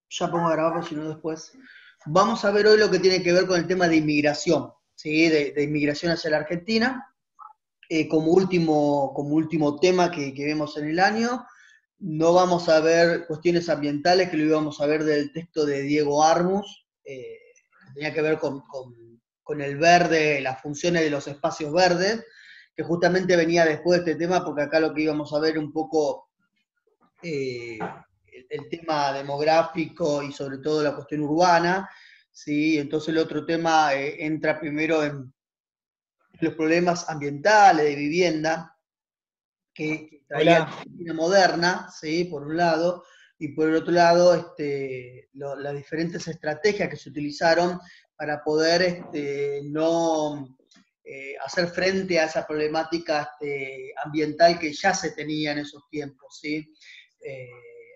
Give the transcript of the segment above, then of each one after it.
Ya pongo a grabar, porque si no después. Vamos a ver hoy lo que tiene que ver con el tema de inmigración, ¿sí? De inmigración hacia la Argentina, como último tema que vemos en el año. No vamos a ver cuestiones ambientales, que lo íbamos a ver del texto de Diego Armus, que tenía que ver con el verde, las funciones de los espacios verdes, que justamente venía después de este tema, porque acá lo que íbamos a ver un poco eh, el tema demográfico y sobre todo la cuestión urbana, ¿sí? Entonces el otro tema entra primero en los problemas ambientales, de vivienda, que traía la Hola, Argentina moderna, ¿sí? Por un lado, y por el otro lado, las diferentes estrategias que se utilizaron para poder no hacer frente a esa problemática ambiental que ya se tenía en esos tiempos, ¿sí? Eh,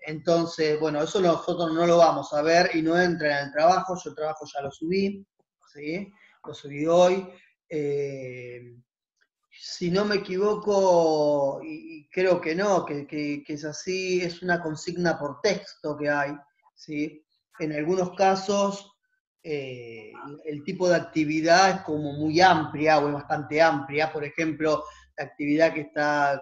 entonces, bueno, eso nosotros no lo vamos a ver y no entra en el trabajo. Yo el trabajo ya lo subí, ¿sí? Lo subí hoy. Eh, si no me equivoco, y creo que no, que es así, es una consigna por texto que hay, ¿sí? En algunos casos, el tipo de actividad es como muy amplia o es bastante amplia. Por ejemplo, la actividad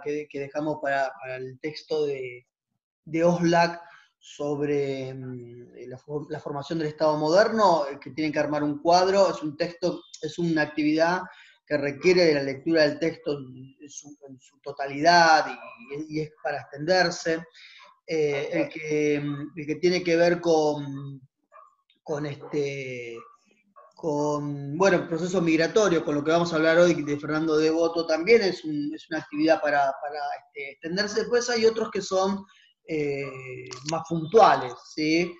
que dejamos para el texto de Oslak sobre la formación del Estado moderno, que tienen que armar un cuadro, es un texto, es una actividad que requiere de la lectura del texto en su totalidad y es para extenderse. El que tiene que ver con bueno, el proceso migratorio, con lo que vamos a hablar hoy de Fernando Devoto, también es una actividad para extenderse. Después hay otros que son más puntuales, ¿sí?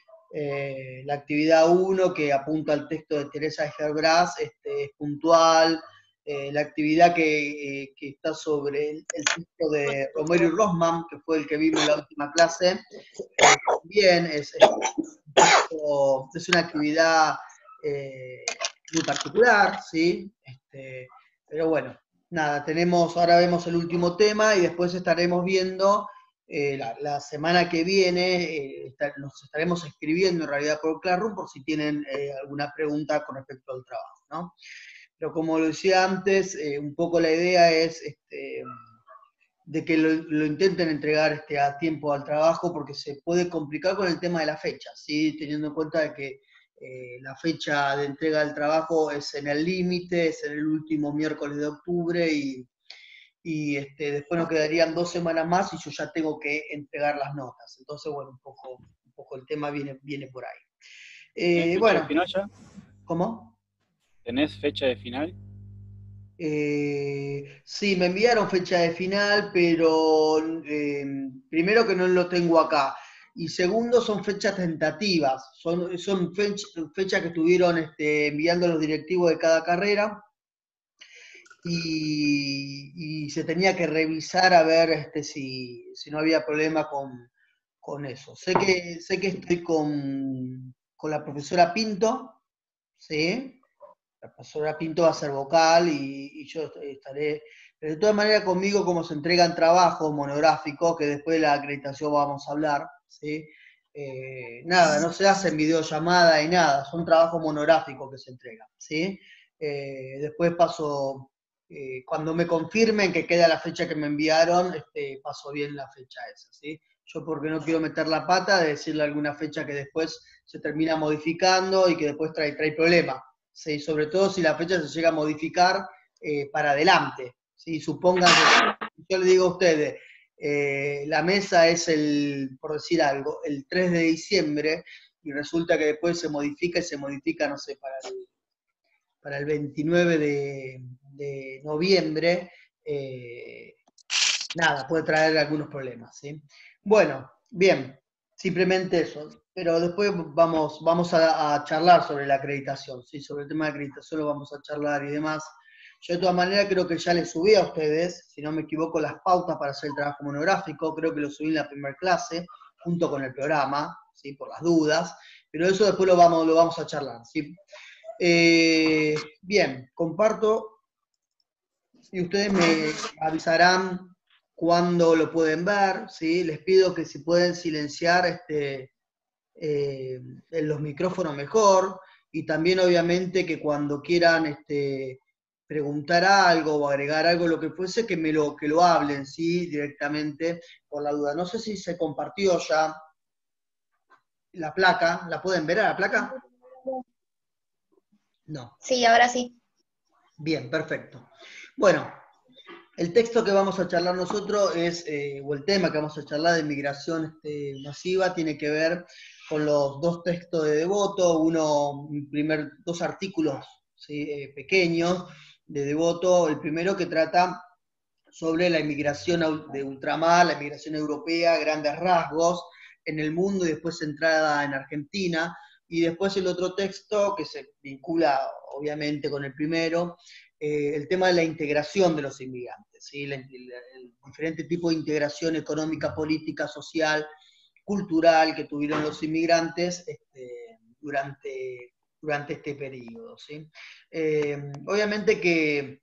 La actividad 1, que apunta al texto de Teresa de Gerbras, es puntual. La actividad que está sobre el texto de Romero y Rosman, que fue el que vimos en la última clase, también es una actividad muy particular, ¿sí? Pero bueno, nada, ahora vemos el último tema y después estaremos viendo la semana que viene, nos estaremos escribiendo en realidad por Classroom por si tienen alguna pregunta con respecto al trabajo, ¿no? Pero como lo decía antes, un poco la idea es de que lo intenten entregar a tiempo al trabajo, porque se puede complicar con el tema de la fecha, ¿sí? Teniendo en cuenta de que la fecha de entrega del trabajo es en el límite, es en el último miércoles de octubre después nos quedarían 2 semanas más y yo ya tengo que entregar las notas. Entonces, bueno, un poco el tema viene por ahí. ¿tenés fecha de Bueno, final ya? ¿cómo? ¿Tenés fecha de final? Sí, me enviaron fecha de final, pero primero que no lo tengo acá. Y segundo, son fechas tentativas. Son fechas que estuvieron enviando los directivos de cada carrera y se tenía que revisar a ver si no había problema con eso. Sé que estoy con la profesora Pinto, ¿sí? La profesora Pinto va a ser vocal y yo estaré, pero de todas maneras conmigo como se entregan trabajos monográficos, que después de la acreditación vamos a hablar, ¿sí? Nada, no se hacen videollamada y nada, son trabajos monográficos que se entregan, ¿sí? Después cuando me confirmen que queda la fecha que me enviaron, paso bien la fecha esa, ¿sí? Yo porque no quiero meter la pata de decirle alguna fecha que después se termina modificando y que después trae problemas. ¿Sí? Sobre todo si la fecha se llega a modificar para adelante. ¿Sí? Supongan que yo le digo a ustedes, la mesa es por decir algo, el 3 de diciembre y resulta que después se modifica y se modifica, no sé, para el 29 de noviembre, nada, puede traer algunos problemas. ¿Sí? Bueno, bien, simplemente eso. Pero después vamos a charlar sobre la acreditación, ¿sí? Sobre el tema de acreditación lo vamos a charlar y demás. Yo de todas maneras creo que ya les subí a ustedes, si no me equivoco, las pautas para hacer el trabajo monográfico. Creo que lo subí en la primera clase, junto con el programa, ¿sí? Por las dudas. Pero eso después lo vamos a charlar, ¿sí? Bien, comparto y ustedes me avisarán cuándo lo pueden ver, ¿sí? Les pido que si pueden silenciar en los micrófonos mejor, y también obviamente que cuando quieran preguntar algo o agregar algo, lo que fuese, que lo hablen, ¿sí? Directamente, por la duda. No sé si se compartió ya la placa, ¿la pueden ver a la placa? No. Sí, ahora sí. Bien, perfecto. Bueno, el texto que vamos a charlar nosotros es, o el tema que vamos a charlar de migración masiva, tiene que ver con los dos textos de Devoto, dos artículos, ¿sí? Pequeños de Devoto, el primero que trata sobre la inmigración de ultramar, la inmigración europea, grandes rasgos en el mundo y después centrada en Argentina, y después el otro texto que se vincula obviamente con el primero, el tema de la integración de los inmigrantes, ¿sí? El diferente tipo de integración económica, política, social, cultural que tuvieron los inmigrantes durante este periodo, ¿sí? Obviamente que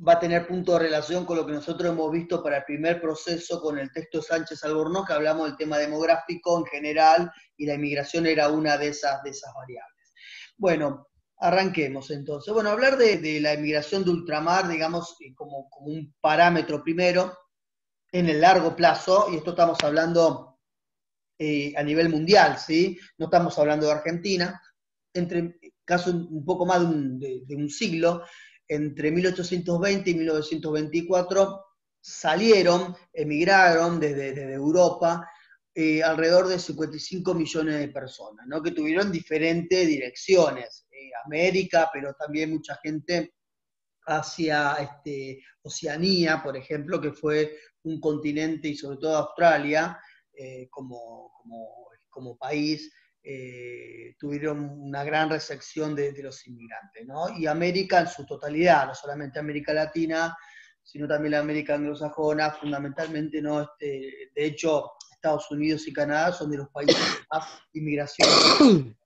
va a tener punto de relación con lo que nosotros hemos visto para el primer proceso con el texto Sánchez Albornoz, que hablamos del tema demográfico en general, y la inmigración era una de esas variables. Bueno, arranquemos entonces. Bueno, hablar de la inmigración de ultramar, digamos, como un parámetro primero, en el largo plazo, y esto estamos hablando a nivel mundial, ¿sí? No estamos hablando de Argentina, entre caso un poco más de un siglo, entre 1820 y 1924 emigraron desde Europa alrededor de 55 millones de personas, ¿no? Que tuvieron diferentes direcciones, América, pero también mucha gente hacia Oceanía, por ejemplo, que fue un continente, y sobre todo Australia, como país, tuvieron una gran recepción de los inmigrantes, ¿no? Y América en su totalidad, no solamente América Latina, sino también la América anglosajona, fundamentalmente, ¿no? De hecho, Estados Unidos y Canadá son de los países que más inmigración.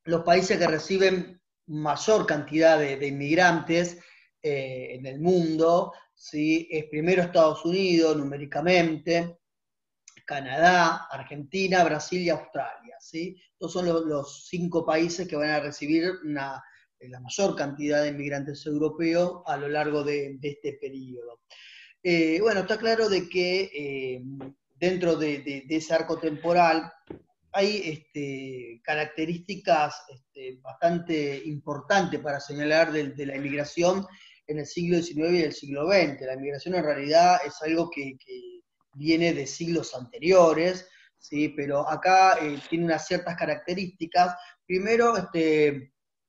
Los países que reciben mayor cantidad de inmigrantes en el mundo, ¿sí? Es primero Estados Unidos, numéricamente, Canadá, Argentina, Brasil y Australia, ¿sí? Estos son los 5 países que van a recibir la mayor cantidad de inmigrantes europeos a lo largo de este periodo. Bueno, está claro de que dentro de ese arco temporal hay características bastante importantes para señalar de la inmigración en el siglo XIX y el siglo XX. La inmigración en realidad es algo que viene de siglos anteriores, ¿sí? Pero acá tiene unas ciertas características. Primero,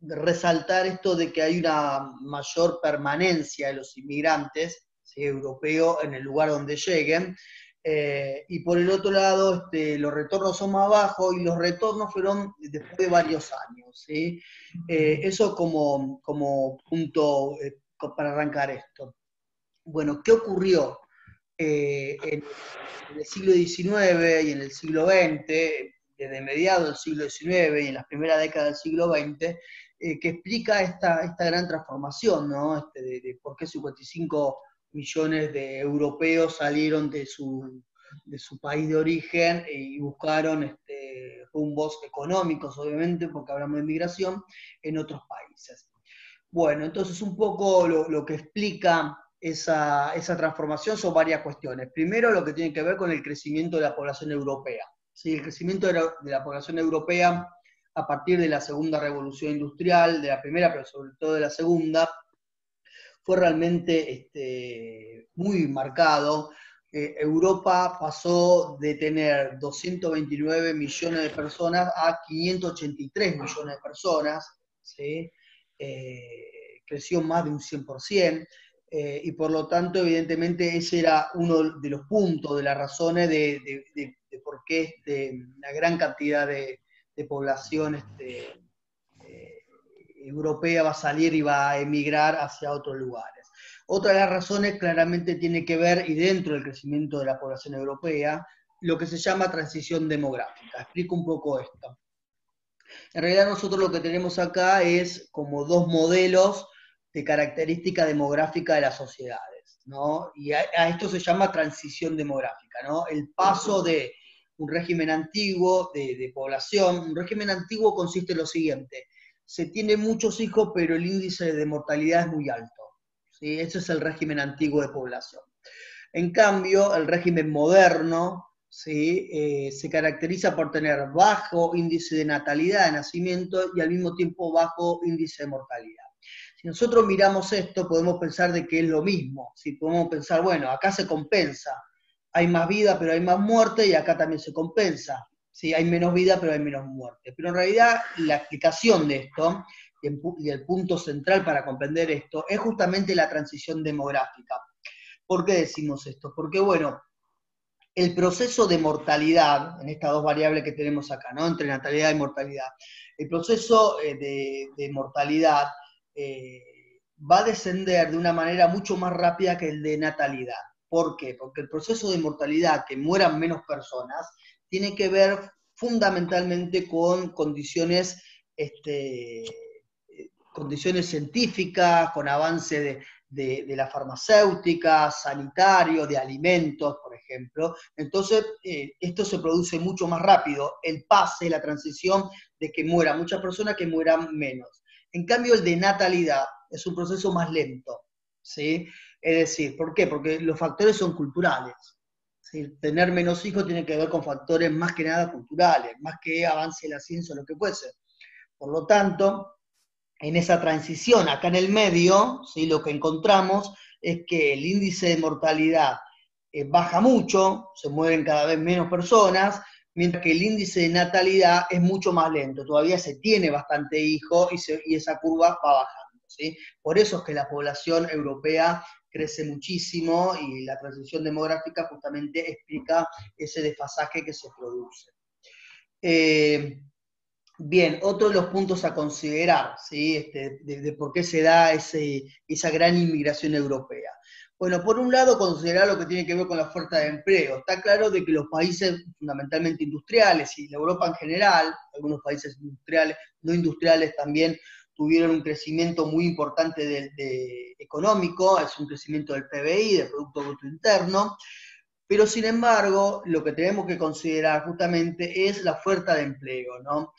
resaltar esto de que hay una mayor permanencia de los inmigrantes, ¿sí? Europeos en el lugar donde lleguen, y por el otro lado, los retornos son más bajos, y los retornos fueron después de varios años, ¿sí? Eso como punto para arrancar esto. Bueno, ¿qué ocurrió en el siglo XIX y en el siglo XX, desde mediados del siglo XIX y en las primeras décadas del siglo XX, que explica esta gran transformación, ¿no? De por qué 55 millones de europeos salieron de su país de origen y buscaron rumbos económicos, obviamente, porque hablamos de migración, en otros países. Bueno, entonces un poco lo que explica esa transformación son varias cuestiones. Primero, lo que tiene que ver con el crecimiento de la población europea. ¿Sí? El crecimiento de la población europea a partir de la segunda revolución industrial, de la primera, pero sobre todo de la segunda, fue realmente muy marcado. Europa pasó de tener 229 millones de personas a 583 millones de personas, ¿sí? Creció más de un 100%, y por lo tanto, evidentemente, ese era uno de los puntos, de las razones de por qué la gran cantidad de población europea va a salir y va a emigrar hacia otros lugares. Otra de las razones claramente tiene que ver, y dentro del crecimiento de la población europea, lo que se llama transición demográfica. Explico un poco esto. En realidad nosotros lo que tenemos acá es como dos modelos de característica demográfica de las sociedades, ¿no? Y a esto se llama transición demográfica, ¿no? El paso de un régimen antiguo de población. Un régimen antiguo consiste en lo siguiente: se tiene muchos hijos, pero el índice de mortalidad es muy alto, ¿sí? Ese es el régimen antiguo de población. En cambio, el régimen moderno, ¿sí? Se caracteriza por tener bajo índice de natalidad, de nacimiento, y al mismo tiempo bajo índice de mortalidad. Si nosotros miramos esto, podemos pensar de que es lo mismo, ¿sí? Podemos pensar, bueno, acá se compensa, hay más vida pero hay más muerte, y acá también se compensa, ¿sí? Hay menos vida pero hay menos muerte. Pero en realidad la explicación de esto, y el punto central para comprender esto, es justamente la transición demográfica. ¿Por qué decimos esto? Porque, bueno, el proceso de mortalidad, en estas dos variables que tenemos acá, ¿no? Entre natalidad y mortalidad, el proceso de mortalidad va a descender de una manera mucho más rápida que el de natalidad. ¿Por qué? Porque el proceso de mortalidad, que mueran menos personas, tiene que ver fundamentalmente con condiciones, condiciones científicas, con avance de la farmacéutica, sanitario, de alimentos, por ejemplo. Entonces, esto se produce mucho más rápido, el pase, la transición de que mueran muchas personas que mueran menos. En cambio, el de natalidad es un proceso más lento, ¿sí? Es decir, ¿por qué? Porque los factores son culturales. ¿Sí? Tener menos hijos tiene que ver con factores más que nada culturales, más que avance la ciencia o lo que fuese. Por lo tanto, en esa transición, acá en el medio, ¿sí? Lo que encontramos es que el índice de mortalidad baja mucho, se mueren cada vez menos personas, mientras que el índice de natalidad es mucho más lento. Todavía se tiene bastante hijos y esa curva va bajando, ¿sí? Por eso es que la población europea crece muchísimo y la transición demográfica justamente explica ese desfasaje que se produce. Bien, otro de los puntos a considerar, ¿sí? De por qué se da esa gran inmigración europea. Bueno, por un lado, considerar lo que tiene que ver con la oferta de empleo. Está claro de que los países fundamentalmente industriales y la Europa en general, algunos países industriales, no industriales también, tuvieron un crecimiento muy importante económico, es un crecimiento del PBI, del Producto Bruto Interno, pero sin embargo, lo que tenemos que considerar justamente es la oferta de empleo, ¿no?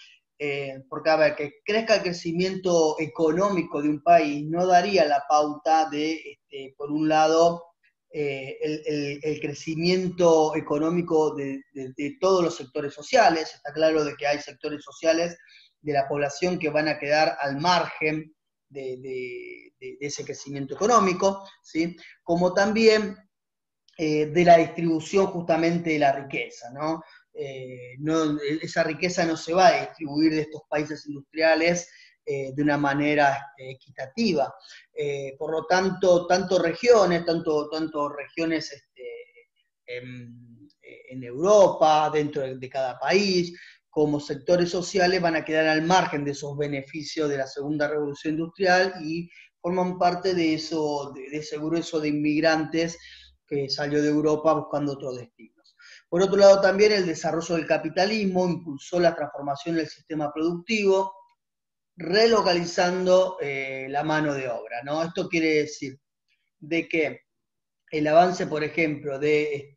Porque, a ver, que crezca el crecimiento económico de un país no daría la pauta de, por un lado, el crecimiento económico de todos los sectores sociales. Está claro de que hay sectores sociales de la población que van a quedar al margen de ese crecimiento económico, ¿sí? Como también de la distribución justamente de la riqueza, ¿no? Esa riqueza no se va a distribuir de estos países industriales de una manera equitativa. Por lo tanto, tanto regiones en Europa, dentro de cada país, como sectores sociales van a quedar al margen de esos beneficios de la segunda revolución industrial y forman parte de ese grueso de inmigrantes que salió de Europa buscando otros destinos. Por otro lado, también el desarrollo del capitalismo impulsó la transformación del sistema productivo, relocalizando la mano de obra, ¿no? Esto quiere decir de que el avance, por ejemplo, de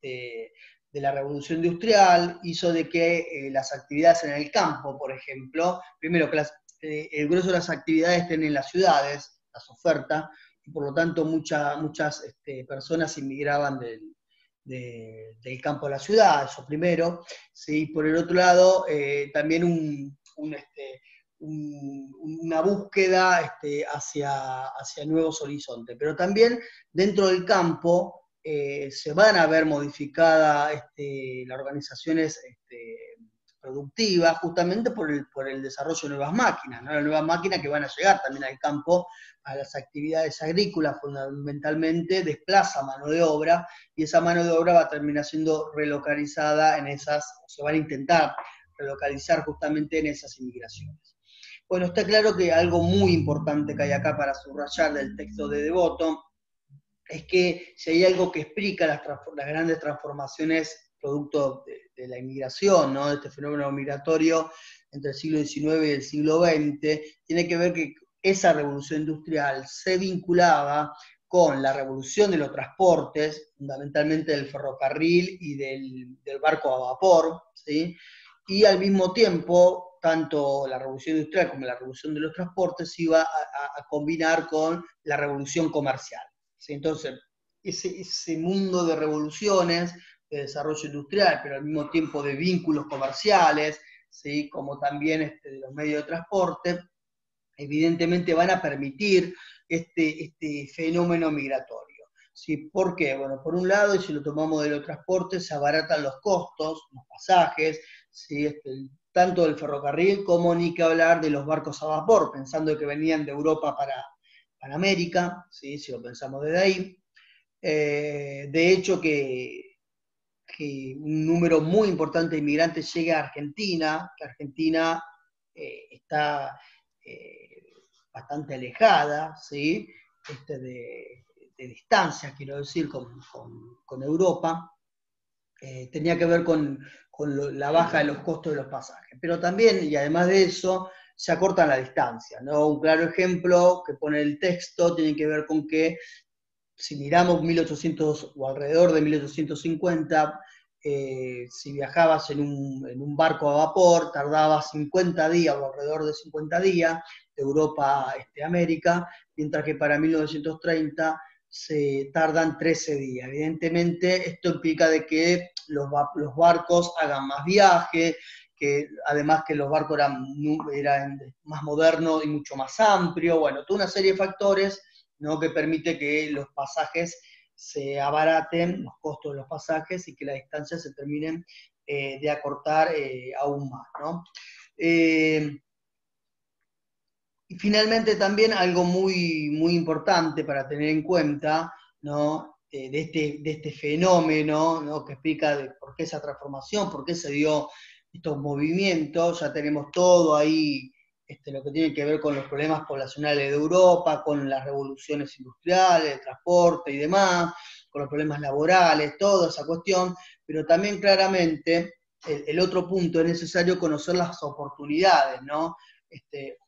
la revolución industrial hizo de que las actividades en el campo, por ejemplo, primero que el grueso de las actividades estén en las ciudades, las ofertas, y por lo tanto muchas personas inmigraban del campo a la ciudad, eso primero. ¿Sí? Por el otro lado, también una búsqueda hacia nuevos horizontes, pero también dentro del campo se van a ver modificadas las organizaciones productivas justamente por el desarrollo de nuevas máquinas, ¿no? Las nuevas máquinas que van a llegar también al campo, a las actividades agrícolas fundamentalmente, desplaza mano de obra y esa mano de obra va a terminar siendo relocalizada o se van a intentar relocalizar justamente en esas inmigraciones. Bueno, está claro que algo muy importante que hay acá para subrayar del texto de Devoto es que si hay algo que explica las grandes transformaciones producto de la inmigración, ¿no? De este fenómeno migratorio entre el siglo XIX y el siglo XX, tiene que ver que esa revolución industrial se vinculaba con la revolución de los transportes, fundamentalmente del ferrocarril y del barco a vapor, ¿sí? Y al mismo tiempo, tanto la revolución industrial como la revolución de los transportes se iba a combinar con la revolución comercial, ¿sí? Entonces, ese mundo de revoluciones, de desarrollo industrial, pero al mismo tiempo de vínculos comerciales, ¿sí? Como también de los medios de transporte, evidentemente van a permitir este fenómeno migratorio. ¿Sí? ¿Por qué? Bueno, por un lado, y si lo tomamos de los transportes, se abaratan los costos, los pasajes, ¿sí? Tanto del ferrocarril como ni que hablar de los barcos a vapor, pensando que venían de Europa para América, ¿sí? Si lo pensamos desde ahí. De hecho, que un número muy importante de inmigrantes llegue a Argentina, que Argentina está bastante alejada, ¿sí? De distancia, quiero decir, con Europa, tenía que ver con la baja de los costos de los pasajes. Pero también, y además de eso, se acortan la distancia, ¿no? Un claro ejemplo que pone el texto tiene que ver con que si miramos 1800 o alrededor de 1850, si viajabas en un barco a vapor, tardabas 50 días o alrededor de 50 días de Europa a América, mientras que para 1930 se tardan 13 días. Evidentemente, esto implica de que los barcos hagan más viaje, que además que los barcos eran más modernos y mucho más amplios, bueno, toda una serie de factores, ¿no? Que permite que los pasajes se abaraten, los costos de los pasajes, y que las distancias se terminen de acortar aún más, ¿no? Y finalmente también algo muy, muy importante para tener en cuenta, ¿no? De este fenómeno, ¿no? Que explica por qué esa transformación, por qué se dio estos movimientos. Ya tenemos todo ahí, lo que tiene que ver con los problemas poblacionales de Europa, con las revoluciones industriales, el transporte y demás, con los problemas laborales, toda esa cuestión, pero también claramente el otro punto es necesario conocer las oportunidades, ¿no?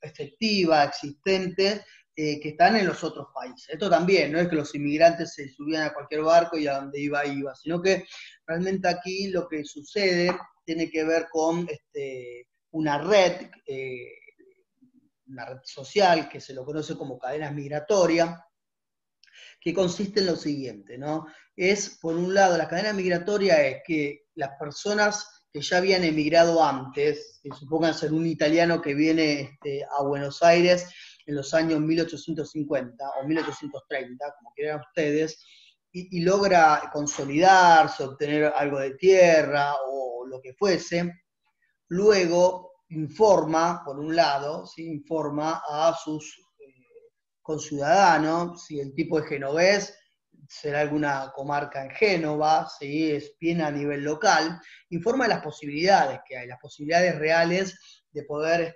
Efectiva, existente, que están en los otros países. Esto también, no es que los inmigrantes se subían a cualquier barco y a donde iba, sino que realmente aquí lo que sucede tiene que ver con una red, una red social que se lo conoce como cadenas migratorias, que consiste en lo siguiente, ¿no? Es, por un lado, la cadena migratoria es que las personas que ya habían emigrado antes, que supongan ser un italiano que viene a Buenos Aires en los años 1850 o 1830, como quieran ustedes, y logra consolidarse, obtener algo de tierra o lo que fuese, luego informa, por un lado, ¿sí? Informa a sus conciudadanos, si el tipo es genovés, será alguna comarca en Génova, ¿sí? Es bien a nivel local, informa de las posibilidades que hay, las posibilidades reales de poder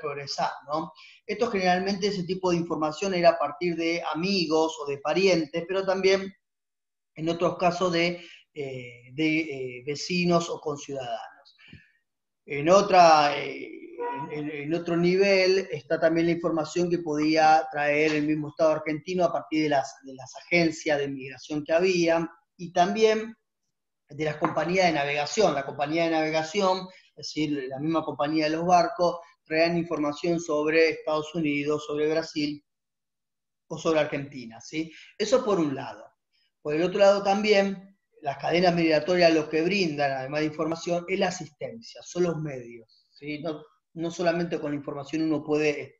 progresar, ¿no? Esto generalmente, ese tipo de información era a partir de amigos o de parientes, pero también en otros casos de vecinos o conciudadanos. En, otra, en otro nivel está también la información que podía traer el mismo Estado argentino a partir de las agencias de migración que había, y también de las compañías de navegación. La compañía de navegación, es decir, la misma compañía de los barcos, traían información sobre Estados Unidos, sobre Brasil o sobre Argentina, ¿sí? Eso por un lado. Por el otro lado también, las cadenas migratorias lo que brindan, además de información, es la asistencia, son los medios, ¿sí? No solamente con la información uno puede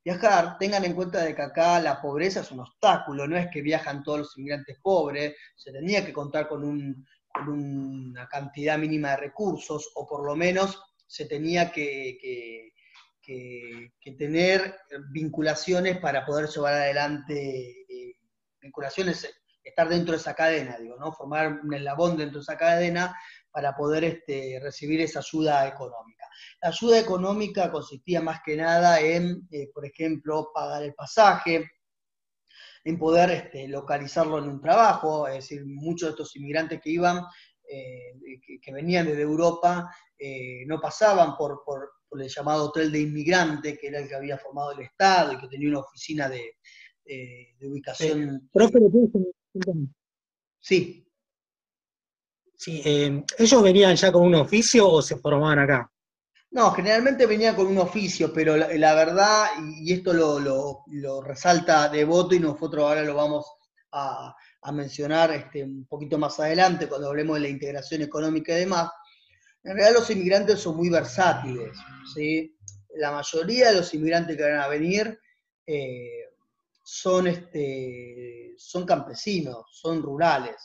viajar. Tengan en cuenta de que acá la pobreza es un obstáculo, no es que viajan todos los inmigrantes pobres, se tenía que contar con una cantidad mínima de recursos, o por lo menos se tenía que tener vinculaciones para poder llevar adelante, vinculaciones, estar dentro de esa cadena, digo, ¿no? Formar un eslabón dentro de esa cadena para poder recibir esa ayuda económica. La ayuda económica consistía más que nada en, por ejemplo, pagar el pasaje, en poder localizarlo en un trabajo, es decir, muchos de estos inmigrantes que iban, que venían desde Europa, no pasaban por el llamado hotel de inmigrante, que era el que había formado el Estado y que tenía una oficina de ubicación. Profe, ¿le puedo comentar? Sí. Sí, ¿ellos venían ya con un oficio o se formaban acá? No, generalmente venía con un oficio, pero la verdad, y esto lo resalta Devoto y nosotros ahora lo vamos a mencionar un poquito más adelante cuando hablemos de la integración económica y demás, en realidad los inmigrantes son muy versátiles, ¿sí? La mayoría de los inmigrantes que van a venir eh, son campesinos, son rurales.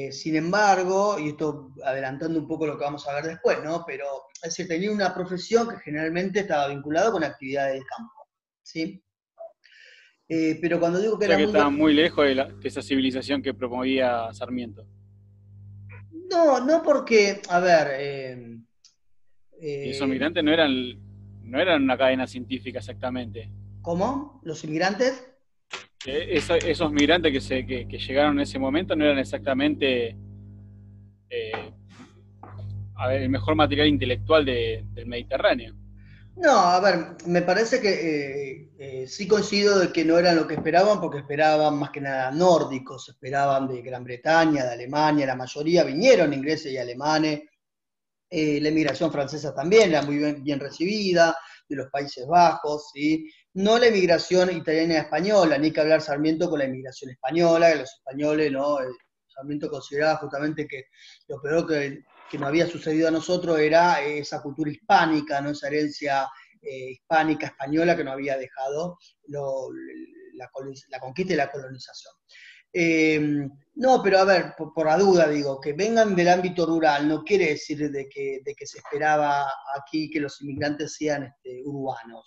Sin embargo, y esto adelantando un poco lo que vamos a ver después, ¿no? Pero es decir, tenía una profesión que generalmente estaba vinculada con actividades del campo, ¿sí? Pero cuando digo O que sea era que muy... estaban muy lejos de esa civilización que promovía Sarmiento. No, no porque, a ver, Y esos eh, migrantes no eran una cadena científica exactamente. ¿cómo? ¿Los inmigrantes? Esos migrantes que llegaron en ese momento no eran exactamente eh, a ver, el mejor material intelectual del Mediterráneo. No, a ver, me parece que sí coincido de que no eran lo que esperaban, porque esperaban más que nada nórdicos, esperaban de Gran Bretaña, de Alemania, la mayoría vinieron ingleses y alemanes, la emigración francesa también era muy bien recibida, de los Países Bajos, ¿sí? No la emigración italiana y española, ni que hablar Sarmiento con la emigración española, que los españoles, ¿no? Sarmiento consideraba justamente que lo peor que nos había sucedido a nosotros era esa cultura hispánica, ¿no? Esa herencia hispánica, española que nos había dejado la conquista y la colonización. No, pero a ver, por la duda digo, que vengan del ámbito rural no quiere decir de que se esperaba aquí que los inmigrantes sean urbanos.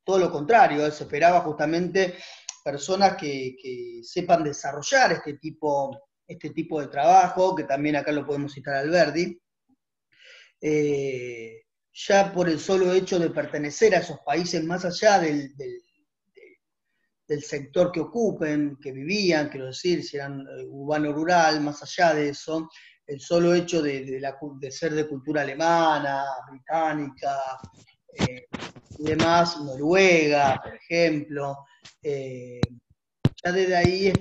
Todo lo contrario, se esperaba justamente personas que sepan desarrollar este tipo de trabajo, que también acá lo podemos citar a Alberdi, ya por el solo hecho de pertenecer a esos países, más allá del sector que ocupen, que vivían, quiero decir, si eran urbano-rural, más allá de eso, el solo hecho de ser de cultura alemana, británica, y demás, Noruega, por ejemplo, eh, ya desde ahí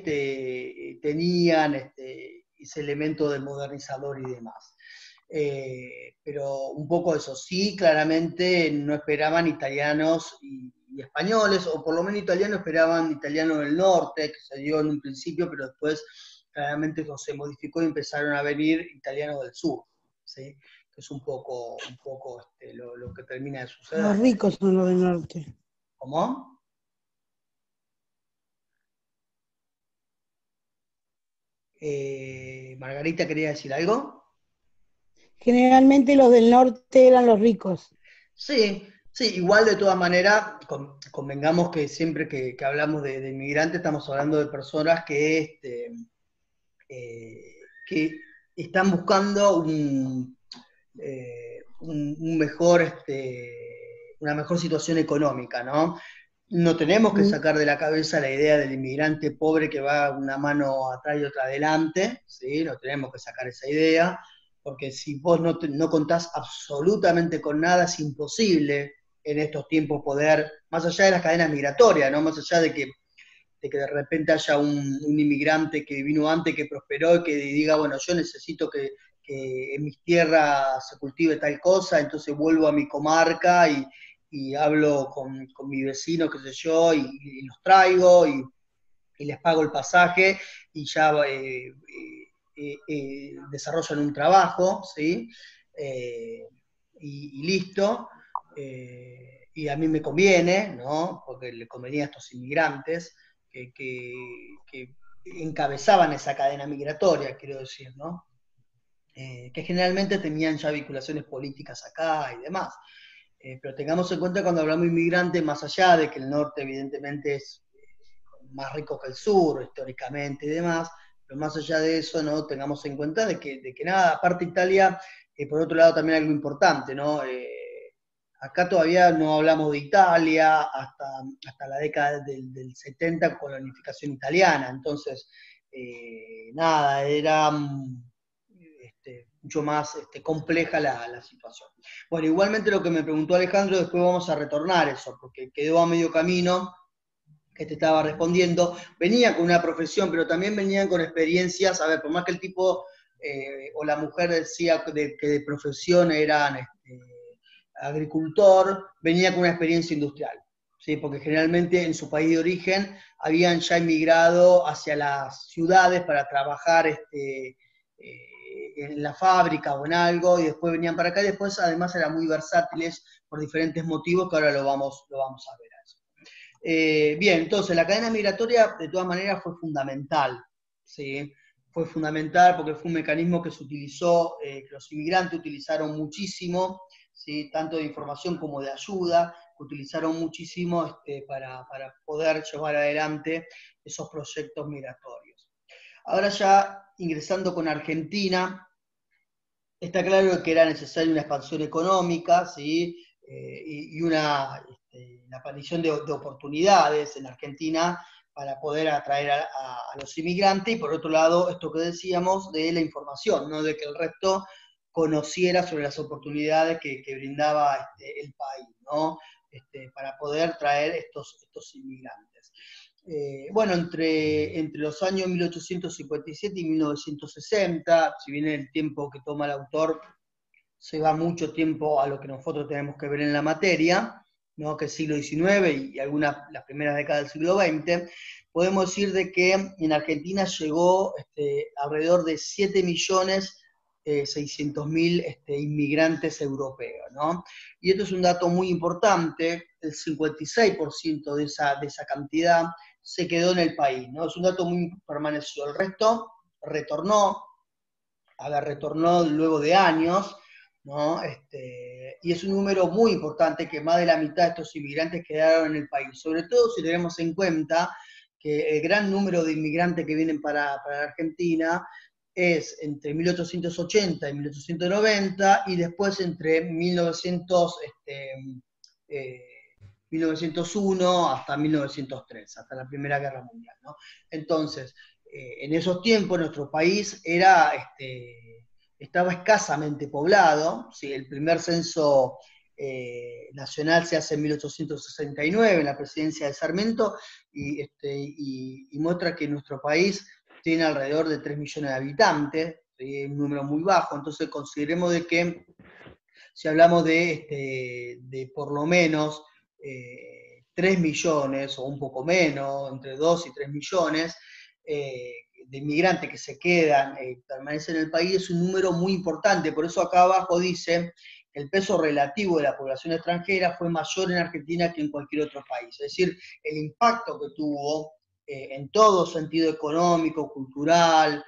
tenían ese elemento de modernizador y demás. Pero un poco eso, sí, claramente no esperaban italianos y españoles, o por lo menos italianos esperaban italianos del norte, que se dio en un principio, pero después claramente eso se modificó y empezaron a venir italianos del sur, ¿sí? Que es un poco lo que termina de Los suceder. ricos son los del norte. ¿Cómo? Margarita, ¿quería decir algo? Generalmente los del norte eran los ricos. Sí, sí, igual de todas maneras, convengamos que siempre que hablamos de inmigrantes estamos hablando de personas que están buscando un mejor, una mejor situación económica, ¿no? No tenemos que sacar de la cabeza la idea del inmigrante pobre que va una mano atrás y otra adelante, ¿sí? No tenemos que sacar esa idea, porque si vos no contás absolutamente con nada, es imposible en estos tiempos poder, más allá de las cadenas migratorias, ¿no? Más allá de que de repente haya un inmigrante que vino antes, que prosperó y que diga, bueno, yo necesito que en mis tierras se cultive tal cosa, entonces vuelvo a mi comarca y hablo con mi vecino, qué sé yo, y los traigo y les pago el pasaje y ya desarrollan un trabajo, ¿sí? Eh, y listo. Y a mí me conviene, ¿no? Porque le convenía a estos inmigrantes que encabezaban esa cadena migratoria, quiero decir, ¿no? Que generalmente tenían ya vinculaciones políticas acá y demás. Pero tengamos en cuenta cuando hablamos de inmigrantes, más allá de que el norte evidentemente es más rico que el sur, históricamente y demás, pero más allá de eso, ¿no? Tengamos en cuenta de que nada, aparte Italia, por otro lado también algo importante, ¿no? Acá todavía no hablamos de Italia hasta la década del 70 con la unificación italiana, entonces, nada, era mucho más compleja la situación. Bueno, igualmente lo que me preguntó Alejandro, después vamos a retornar eso, porque quedó a medio camino que te estaba respondiendo, venían con una profesión, pero también venían con experiencias, a ver, por más que el tipo o la mujer decía que de profesión eran agricultor, venía con una experiencia industrial, ¿sí? Porque generalmente en su país de origen habían ya emigrado hacia las ciudades para trabajar en la fábrica o en algo, y después venían para acá, y después además eran muy versátiles por diferentes motivos que ahora lo vamos a ver. Bien, entonces la cadena migratoria de todas maneras fue fundamental, ¿sí? Fue fundamental porque fue un mecanismo que se utilizó, que los inmigrantes utilizaron muchísimo, ¿sí? Tanto de información como de ayuda, que utilizaron muchísimo para poder llevar adelante esos proyectos migratorios. Ahora ya ingresando con Argentina, está claro que era necesaria una expansión económica, ¿sí? Y la aparición de oportunidades en Argentina para poder atraer a los inmigrantes, y por otro lado, esto que decíamos de la información, ¿no? De que el resto conociera sobre las oportunidades que brindaba el país, ¿no? Para poder traer estos inmigrantes. Bueno, entre los años 1857 y 1960, si bien el tiempo que toma el autor se va mucho tiempo a lo que nosotros tenemos que ver en la materia, ¿no? Que es el siglo XIX y las primeras décadas del siglo XX, podemos decir de que en Argentina llegó alrededor de 7.600.000 inmigrantes europeos, ¿no? Y esto es un dato muy importante, el 56% de esa cantidad se quedó en el país, ¿no? Es un dato muy permaneció. El resto retornó luego de años, ¿no? Y es un número muy importante, que más de la mitad de estos inmigrantes quedaron en el país, sobre todo si tenemos en cuenta que el gran número de inmigrantes que vienen para la Argentina es entre 1880 y 1890, y después entre 1901 hasta 1903, hasta la Primera Guerra Mundial, ¿no? Entonces, en esos tiempos nuestro país estaba escasamente poblado, ¿sí? El primer censo nacional se hace en 1869, en la presidencia de Sarmiento, y muestra que nuestro país tiene alrededor de 3 millones de habitantes, ¿sí? Un número muy bajo. Entonces consideremos de que si hablamos de por lo menos 3 millones, o un poco menos, entre 2 y 3 millones, de inmigrantes que se quedan, permanecen en el país, es un número muy importante. Por eso acá abajo dice que el peso relativo de la población extranjera fue mayor en Argentina que en cualquier otro país. Es decir, el impacto que tuvo en todo sentido económico, cultural,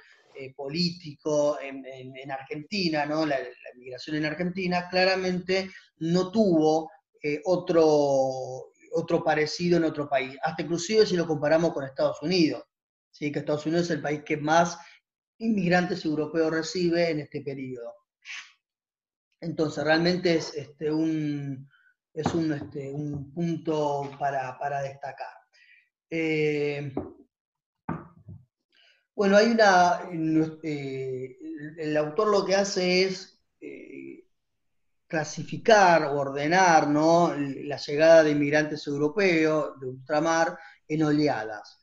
político en Argentina, ¿no? La migración en Argentina claramente no tuvo otro parecido en otro país, hasta inclusive si lo comparamos con Estados Unidos, ¿sí? Que Estados Unidos es el país que más inmigrantes europeos recibe en este periodo. Entonces realmente es un punto para destacar. Bueno, el autor lo que hace es clasificar o ordenar, ¿no? La llegada de inmigrantes europeos de ultramar en oleadas.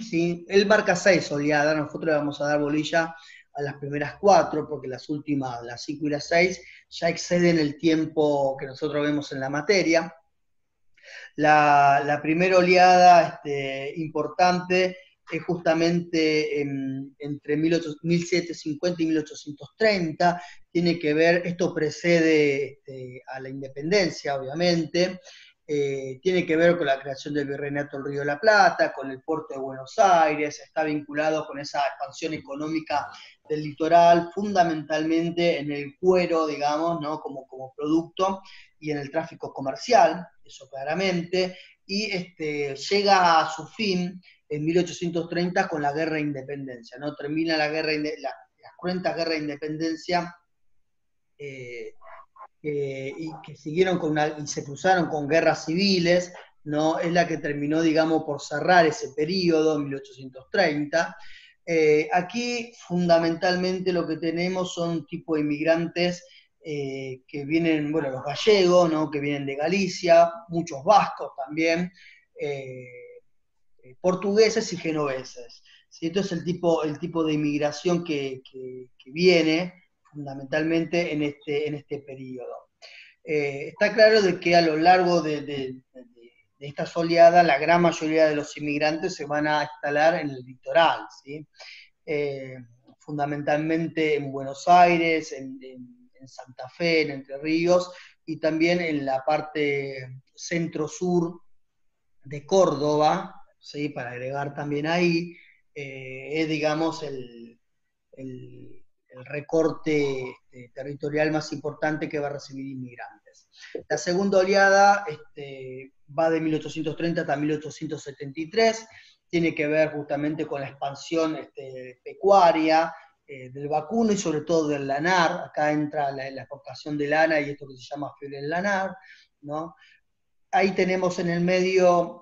¿Sí? Él marca 6 oleadas, nosotros le vamos a dar bolilla a las primeras 4, porque las últimas, las 5 y las 6, ya exceden el tiempo que nosotros vemos en la materia. La primera oleada importante es justamente entre 1750 y 1830, tiene que ver, esto precede a la independencia, obviamente, tiene que ver con la creación del Virreinato del Río de la Plata, con el puerto de Buenos Aires, está vinculado con esa expansión económica del litoral, fundamentalmente en el cuero, digamos, ¿no? como producto, y en el tráfico comercial, eso claramente, y llega a su fin en 1830 con la Guerra de Independencia, ¿no? Termina las cruentas guerras de independencia, y que siguieron y se cruzaron con guerras civiles, ¿no? Es la que terminó, digamos, por cerrar ese periodo, en 1830. Aquí, fundamentalmente, lo que tenemos son un tipo de inmigrantes que vienen, bueno, los gallegos, ¿no? Que vienen de Galicia, muchos vascos también, portugueses y genoveses. ¿sí? Esto es el tipo de inmigración que viene fundamentalmente en este periodo. Está claro de que a lo largo de estas oleadas, la gran mayoría de los inmigrantes se van a instalar en el litoral, ¿sí? Fundamentalmente en Buenos Aires, en Santa Fe, en Entre Ríos, y también en la parte centro-sur de Córdoba, ¿sí? Para agregar también ahí, es, digamos, el recorte territorial más importante que va a recibir inmigrantes. La segunda oleada va de 1830 hasta 1873, tiene que ver justamente con la expansión pecuaria del vacuno y sobre todo del lanar. Acá entra la exportación de lana y esto que se llama fiebre del lanar, ¿no? Ahí tenemos en el medio,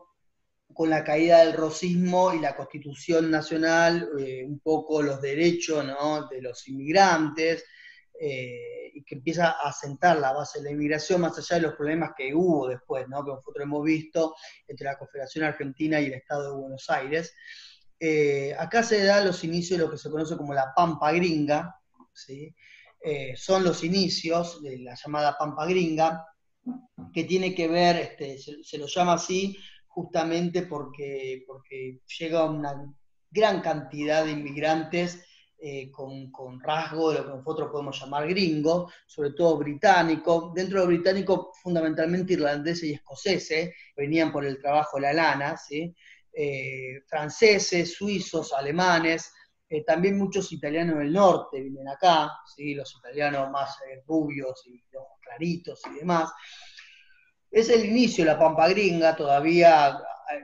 con la caída del rosismo y la Constitución Nacional, un poco los derechos, ¿no?, de los inmigrantes, y que empieza a asentar la base de la inmigración, más allá de los problemas que hubo después, ¿no?, que nosotros hemos visto entre la Confederación Argentina y el Estado de Buenos Aires. Acá se dan los inicios de lo que se conoce como la Pampa Gringa, ¿sí? Son los inicios de la llamada Pampa Gringa, que tiene que ver, se lo llama así, justamente porque llega una gran cantidad de inmigrantes con rasgo de lo que nosotros podemos llamar gringo, sobre todo británico. Dentro de lo británico, fundamentalmente irlandeses y escoceses, venían por el trabajo de la lana, ¿sí? Franceses, suizos, alemanes, también muchos italianos del norte vienen acá, ¿sí? Los italianos más rubios y de ojos claritos y demás. Es el inicio de la Pampa Gringa, todavía,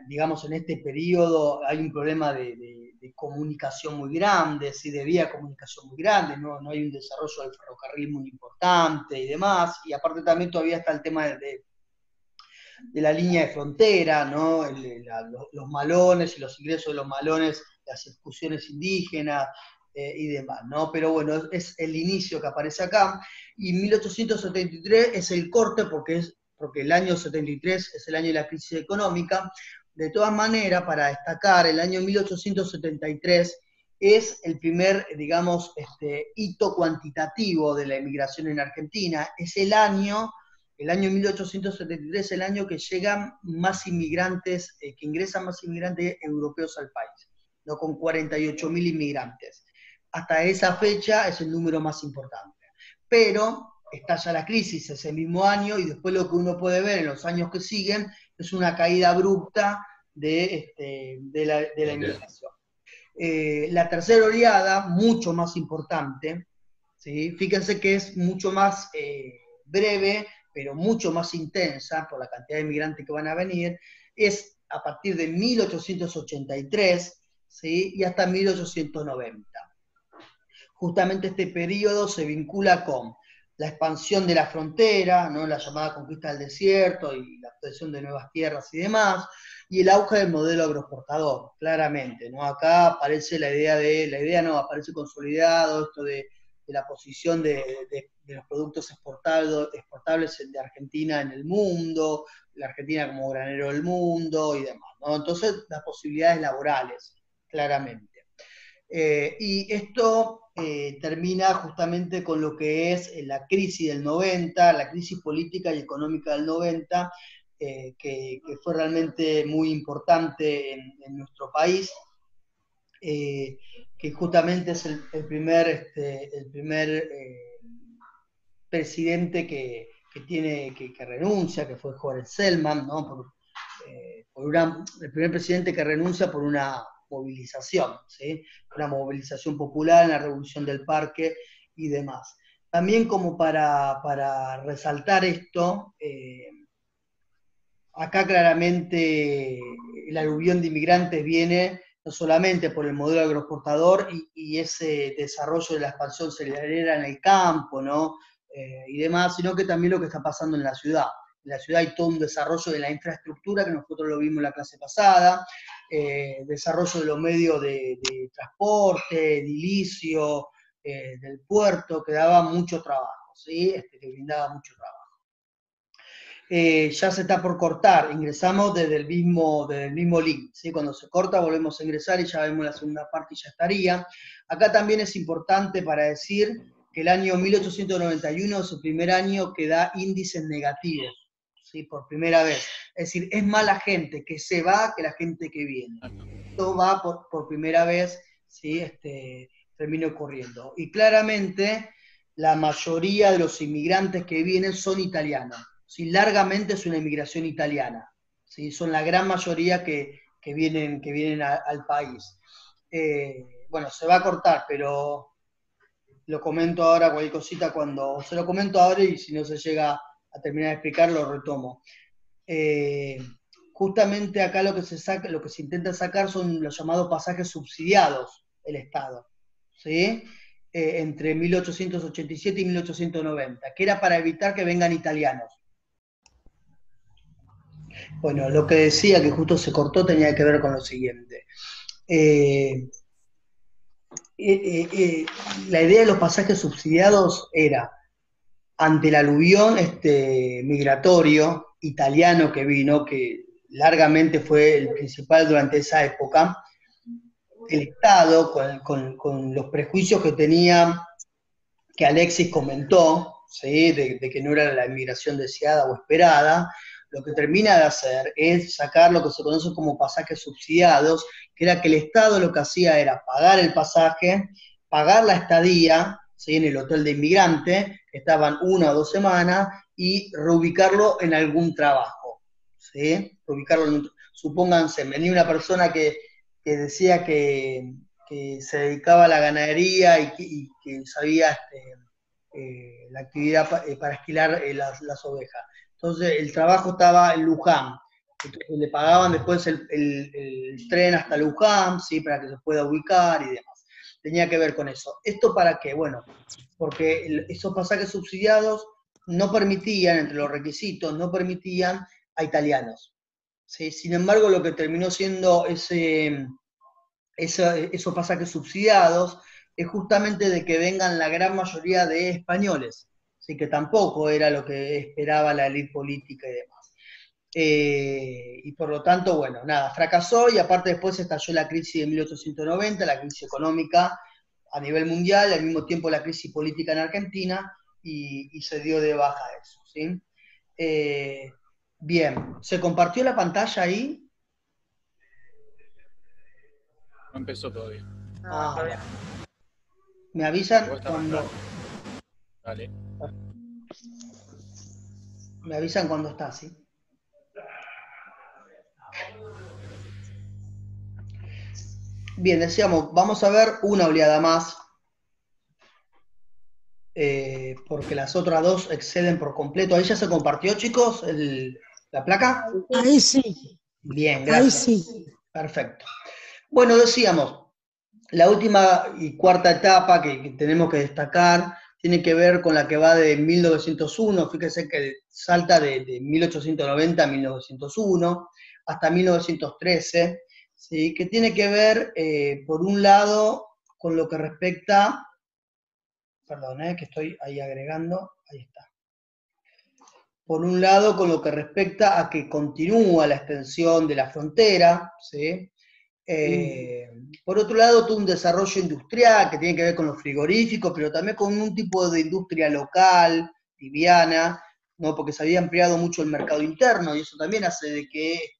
digamos, en este periodo hay un problema de comunicación muy grande, ¿sí? De vía de comunicación muy grande, no hay un desarrollo del ferrocarril muy importante y demás, y aparte también todavía está el tema de la línea de frontera, ¿no? Los malones y los ingresos de los malones, las ejecuciones indígenas y demás, ¿no? Pero bueno, es el inicio que aparece acá, y 1873 es el corte porque el año 73 es el año de la crisis económica. De todas maneras, para destacar, el año 1873 es el primer, digamos, hito cuantitativo de la emigración en Argentina. Es el año 1873 es el año que llegan más inmigrantes, que ingresan más inmigrantes europeos al país, ¿no? Con 48.000 inmigrantes. Hasta esa fecha es el número más importante. Pero estalla la crisis ese mismo año, y después lo que uno puede ver en los años que siguen es una caída abrupta de la inmigración. La tercera oleada, mucho más importante, ¿sí? Fíjense que es mucho más breve, pero mucho más intensa por la cantidad de inmigrantes que van a venir, es a partir de 1883, ¿sí? Y hasta 1890. Justamente este periodo se vincula con la expansión de la frontera, ¿no?, la llamada conquista del desierto y la obtención de nuevas tierras y demás, y el auge del modelo agroexportador, claramente, ¿no? Acá aparece aparece consolidado esto de la posición de los productos exportables de Argentina en el mundo, la Argentina como granero del mundo y demás, ¿no? Entonces, las posibilidades laborales, claramente. Y esto termina justamente con lo que es la crisis del 90, la crisis política y económica del 90, que fue realmente muy importante en nuestro país, que justamente es el primer presidente que renuncia, que fue Jorge Selman, ¿no? El primer presidente que renuncia por una movilización, ¿sí? Una movilización popular en la Revolución del Parque y demás. También como para resaltar esto, acá claramente el aluvión de inmigrantes viene no solamente por el modelo agroexportador y ese desarrollo de la expansión cerealera en el campo, ¿no? Y demás, sino que también lo que está pasando en la ciudad. En la ciudad hay todo un desarrollo de la infraestructura, que nosotros lo vimos en la clase pasada, desarrollo de los medios de transporte, edilicio, del puerto, que daba mucho trabajo, ¿sí? Que brindaba mucho trabajo. ya se está por cortar, ingresamos desde el mismo link, ¿sí? Cuando se corta volvemos a ingresar y ya vemos la segunda parte y ya estaría. Acá también es importante para decir que el año 1891 es el primer año que da índices negativos, ¿sí? Por primera vez. Es decir, es más la gente que se va que la gente que viene. Esto va por primera vez, ¿sí? Termina ocurriendo. Y claramente la mayoría de los inmigrantes que vienen son italianos. ¿Sí? Largamente es una inmigración italiana. ¿Sí? Son la gran mayoría que vienen al país. Bueno, se va a cortar, pero lo comento ahora, cualquier cosita, cuando se lo comento ahora y si no se llega a terminar de explicar, lo retomo. Justamente acá lo que se intenta sacar son los llamados pasajes subsidiados del Estado, ¿sí? Entre 1887 y 1890, que era para evitar que vengan italianos. Bueno, lo que decía que justo se cortó tenía que ver con lo siguiente. La idea de los pasajes subsidiados era, ante el aluvión migratorio italiano que vino, que largamente fue el principal durante esa época, el Estado, con los prejuicios que tenía, que Alexis comentó, ¿sí? de que no era la inmigración deseada o esperada, lo que termina de hacer es sacar lo que se conoce como pasajes subsidiados, que era que el Estado lo que hacía era pagar el pasaje, pagar la estadía, ¿sí? En el hotel de inmigrante, que estaban 1 o 2 semanas, y reubicarlo en algún trabajo, ¿sí? Supónganse, venía una persona que decía que se dedicaba a la ganadería y que sabía la actividad para esquilar las ovejas. Entonces el trabajo estaba en Luján, entonces le pagaban después el tren hasta Luján, ¿sí? Para que se pueda ubicar y demás. Tenía que ver con eso. ¿Esto para qué? Bueno, porque esos pasajes subsidiados no permitían, entre los requisitos, no permitían a italianos, ¿sí? Sin embargo, lo que terminó siendo esos pasajes subsidiados es justamente de que vengan la gran mayoría de españoles, así que tampoco era lo que esperaba la élite política y demás. Y por lo tanto, bueno, nada, fracasó y aparte después estalló la crisis de 1890, la crisis económica a nivel mundial, al mismo tiempo la crisis política en Argentina y se dio de baja eso, ¿sí? Bien, ¿se compartió la pantalla ahí? No empezó todavía. Bueno. Me avisan cuando... Dale. Me avisan cuando está, ¿sí? Bien, decíamos, vamos a ver una oleada más, porque las otras dos exceden por completo. ¿Ahí ya se compartió, chicos, la placa? Ahí sí, Bien, gracias. ahí sí. Perfecto. Bueno, decíamos, la última y cuarta etapa que tenemos que destacar tiene que ver con la que va de 1901, fíjense que salta de 1890 a 1901 hasta 1913, ¿sí? Que tiene que ver, por un lado, con lo que respecta, perdón, que estoy ahí agregando, ahí está. Por un lado, con lo que respecta a que continúa la extensión de la frontera, ¿sí? Por otro lado, todo un desarrollo industrial que tiene que ver con los frigoríficos, pero también con un tipo de industria local, liviana, ¿no? Porque se había ampliado mucho el mercado interno y eso también hace de que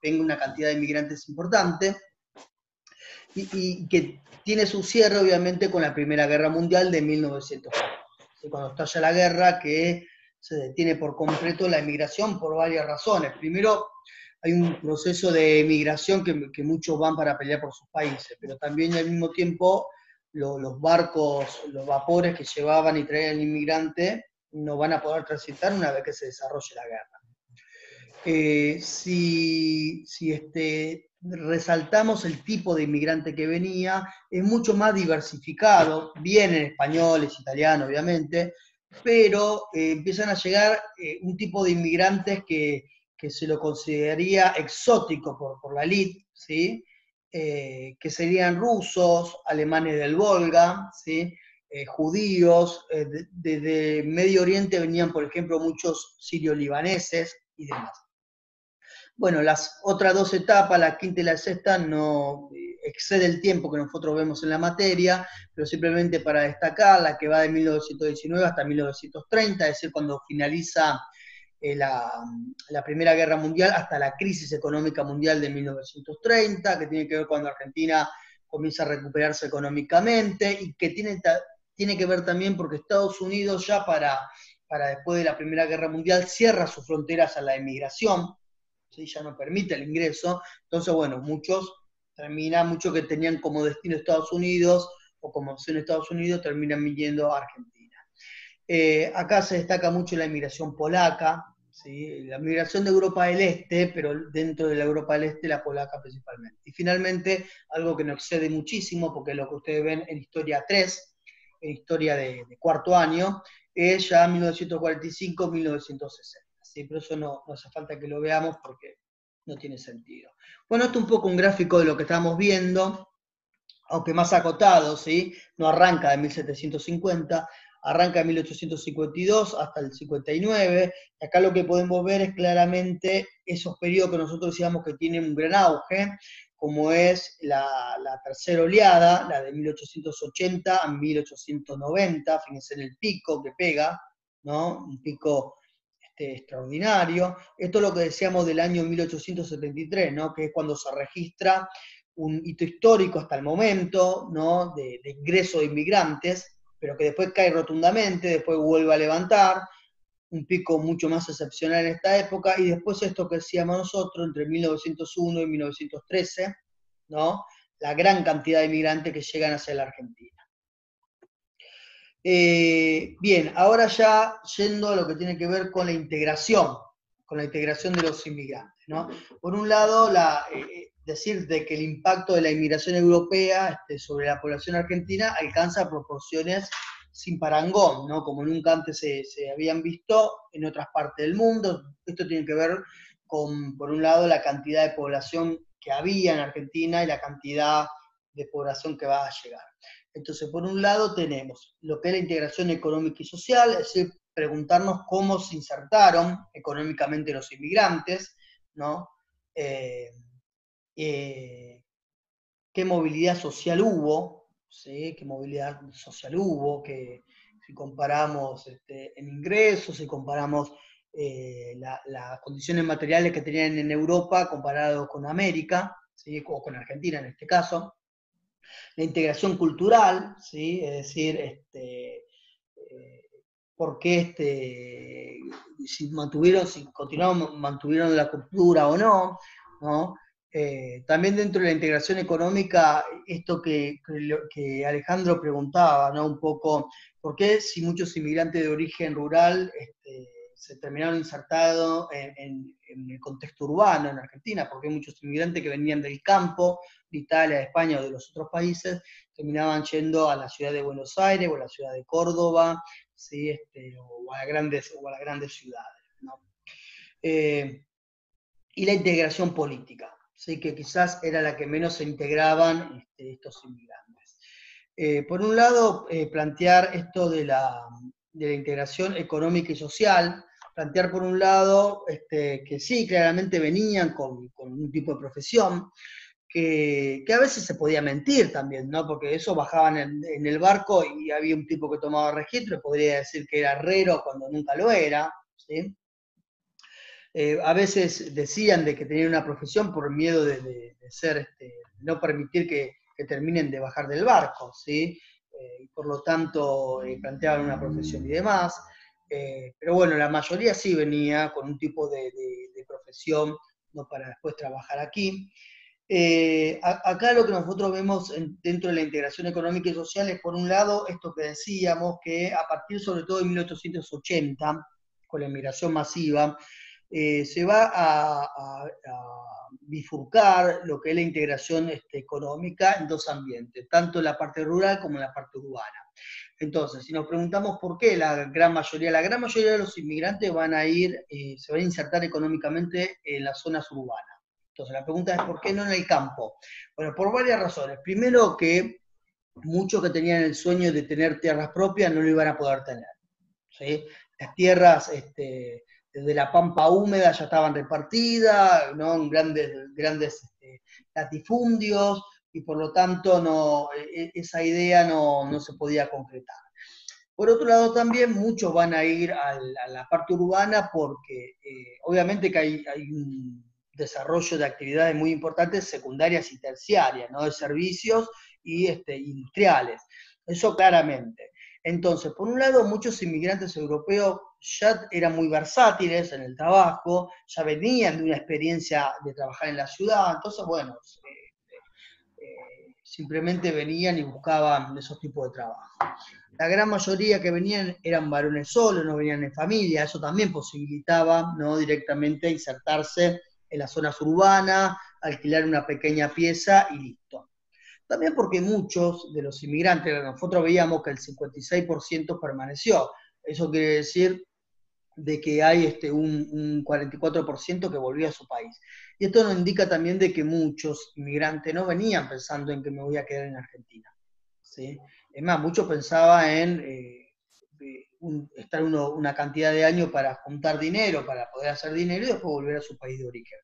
tenga una cantidad de inmigrantes importante y que tiene su cierre obviamente con la Primera Guerra Mundial de 1904, ¿sí? Cuando estalla la guerra, que se detiene por completo la inmigración por varias razones. Primero, hay un proceso de migración que muchos van para pelear por sus países, pero también al mismo tiempo los barcos, los vapores que llevaban y traían inmigrantes no van a poder transitar una vez que se desarrolle la guerra. Si resaltamos el tipo de inmigrante que venía, es mucho más diversificado, vienen españoles, italianos obviamente, pero empiezan a llegar un tipo de inmigrantes que se lo consideraría exótico por la elite, ¿sí? Que serían rusos, alemanes del Volga, ¿sí? judíos, desde Medio Oriente venían, por ejemplo, muchos sirio-libaneses y demás. Bueno, las otras dos etapas, la quinta y la sexta, no excede el tiempo que nosotros vemos en la materia, pero simplemente para destacar, la que va de 1919 hasta 1930, es decir, cuando finaliza la Primera Guerra Mundial hasta la crisis económica mundial de 1930, que tiene que ver cuando Argentina comienza a recuperarse económicamente, y que tiene que ver también porque Estados Unidos ya para después de la Primera Guerra Mundial cierra sus fronteras a la emigración, ¿sí? Ya no permite el ingreso. Entonces, bueno, muchos que tenían como destino Estados Unidos o como opción Estados Unidos terminan viniendo a Argentina. Acá se destaca mucho la inmigración polaca, ¿sí? La migración de Europa del Este, pero dentro de la Europa del Este la polaca principalmente. Y finalmente, algo que nos excede muchísimo, porque es lo que ustedes ven en Historia 3, en Historia de cuarto año, es ya 1945-1960. ¿Sí? Pero eso no hace falta que lo veamos porque no tiene sentido. Bueno, esto es un poco un gráfico de lo que estamos viendo, aunque más acotado, ¿sí? No arranca de 1750, arranca de 1852 hasta el 59, y acá lo que podemos ver es claramente esos periodos que nosotros decíamos que tienen un gran auge, como es la tercera oleada, la de 1880 a 1890, fíjense en el pico que pega, ¿no? Un pico extraordinario. Esto es lo que decíamos del año 1873, ¿no? Que es cuando se registra un hito histórico hasta el momento, ¿no? de ingreso de inmigrantes, pero que después cae rotundamente, después vuelve a levantar, un pico mucho más excepcional en esta época, y después esto que decíamos nosotros, entre 1901 y 1913, ¿no? La gran cantidad de inmigrantes que llegan hacia la Argentina. Bien, ahora ya yendo a lo que tiene que ver con la integración de los inmigrantes, ¿no? Por un lado, decir de que el impacto de la inmigración europea sobre la población argentina alcanza proporciones sin parangón, ¿no? Como nunca antes se habían visto en otras partes del mundo. Esto tiene que ver con, por un lado, la cantidad de población que había en Argentina y la cantidad de población que va a llegar. Entonces, por un lado tenemos lo que es la integración económica y social, es decir, preguntarnos cómo se insertaron económicamente los inmigrantes, ¿no? ¿Qué movilidad social hubo? ¿Sí? ¿Qué movilidad social hubo? Que si comparamos en ingresos, si comparamos las condiciones materiales que tenían en Europa comparado con América, ¿sí? O con Argentina en este caso. La integración cultural, ¿sí? Es decir, por qué si mantuvieron la cultura o no, ¿no? También dentro de la integración económica, esto que Alejandro preguntaba, ¿no? Un poco, ¿por qué si muchos inmigrantes de origen rural se terminaron insertados en el contexto urbano en Argentina? Porque hay muchos inmigrantes que venían del campo, de Italia, de España o de los otros países, terminaban yendo a la ciudad de Buenos Aires o a la ciudad de Córdoba, ¿sí? O a las grandes ciudades, ¿no? Y la integración política, ¿sí? Que quizás era la que menos se integraban estos inmigrantes. Por un lado, plantear esto de la integración económica y social, plantear por un lado que sí, claramente venían con un tipo de profesión, que a veces se podía mentir también, ¿no? Porque eso bajaban en el barco y había un tipo que tomaba registro y podría decir que era herrero cuando nunca lo era, ¿sí? A veces decían de que tenían una profesión por miedo de ser, no permitir que terminen de bajar del barco, ¿sí? Y por lo tanto planteaban una profesión y demás. Pero bueno, la mayoría sí venía con un tipo de profesión, no para después trabajar aquí. Acá lo que nosotros vemos dentro de la integración económica y social es, por un lado, esto que decíamos, que a partir sobre todo de 1880, con la inmigración masiva, se va a bifurcar lo que es la integración económica en dos ambientes, tanto en la parte rural como en la parte urbana. Entonces, si nos preguntamos por qué la gran mayoría de los inmigrantes van a ir, se van a insertar económicamente en las zonas urbanas. Entonces, la pregunta es ¿por qué no en el campo? Bueno, por varias razones. Primero que muchos que tenían el sueño de tener tierras propias no lo iban a poder tener, ¿sí? Las tierras desde la pampa húmeda ya estaban repartidas, ¿no? En grandes latifundios, y por lo tanto esa idea no se podía concretar. Por otro lado también muchos van a ir a la parte urbana porque obviamente que hay un desarrollo de actividades muy importantes secundarias y terciarias, ¿no? De servicios y industriales, eso claramente. Entonces, por un lado, muchos inmigrantes europeos ya eran muy versátiles en el trabajo, ya venían de una experiencia de trabajar en la ciudad, entonces, bueno, simplemente venían y buscaban esos tipos de trabajo. La gran mayoría que venían eran varones solos, no venían en familia, eso también posibilitaba, ¿no? Directamente insertarse en las zonas urbanas, alquilar una pequeña pieza y listo. También porque muchos de los inmigrantes, nosotros veíamos que el 56% permaneció. Eso quiere decir de que hay un 44% que volvió a su país. Y esto nos indica también de que muchos inmigrantes no venían pensando en que me voy a quedar en Argentina, ¿sí? Es más, muchos pensaban en estar una cantidad de años para juntar dinero, para poder hacer dinero y después volver a su país de origen.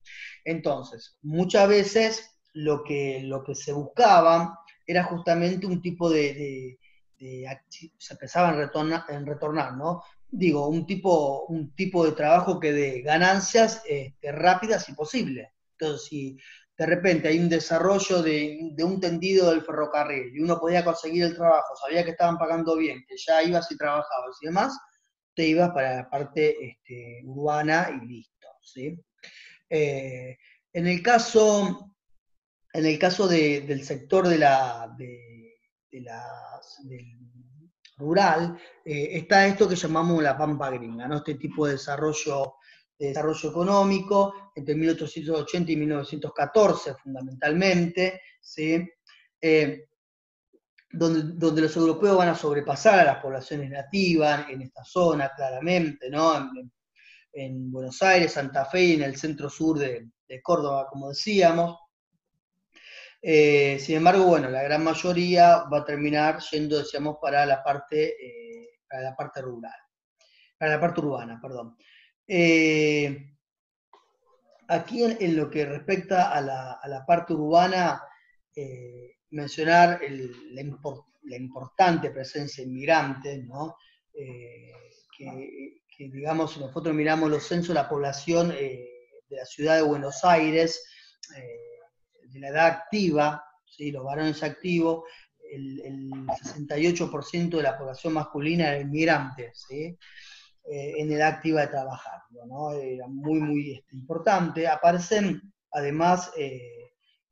Entonces, muchas veces lo que se buscaba era justamente un tipo se pensaba en retornar, ¿no? Digo, un tipo de trabajo que dé ganancias rápidas y posibles. Entonces, si de repente hay un desarrollo de un tendido del ferrocarril y uno podía conseguir el trabajo, sabía que estaban pagando bien, que ya ibas y trabajabas y demás, te ibas para la parte urbana y listo, ¿sí? En el caso del sector del rural, está esto que llamamos la pampa gringa, ¿no? Este tipo de desarrollo económico entre 1880 y 1914 fundamentalmente, ¿sí? Donde los europeos van a sobrepasar a las poblaciones nativas en esta zona claramente, ¿no? En Buenos Aires, Santa Fe y en el centro sur de Córdoba, como decíamos. Sin embargo, bueno, la gran mayoría va a terminar yendo, decíamos, para la parte rural, para la parte urbana, perdón. Aquí en lo que respecta a la parte urbana, mencionar la importante presencia inmigrante, ¿no? Que, digamos, si nosotros miramos los censos de la población de la ciudad de Buenos Aires, de la edad activa, ¿sí? Los varones activos, el 68% de la población masculina era inmigrante, ¿sí? En edad activa de trabajar, ¿no? Era muy, muy importante. Aparecen, además,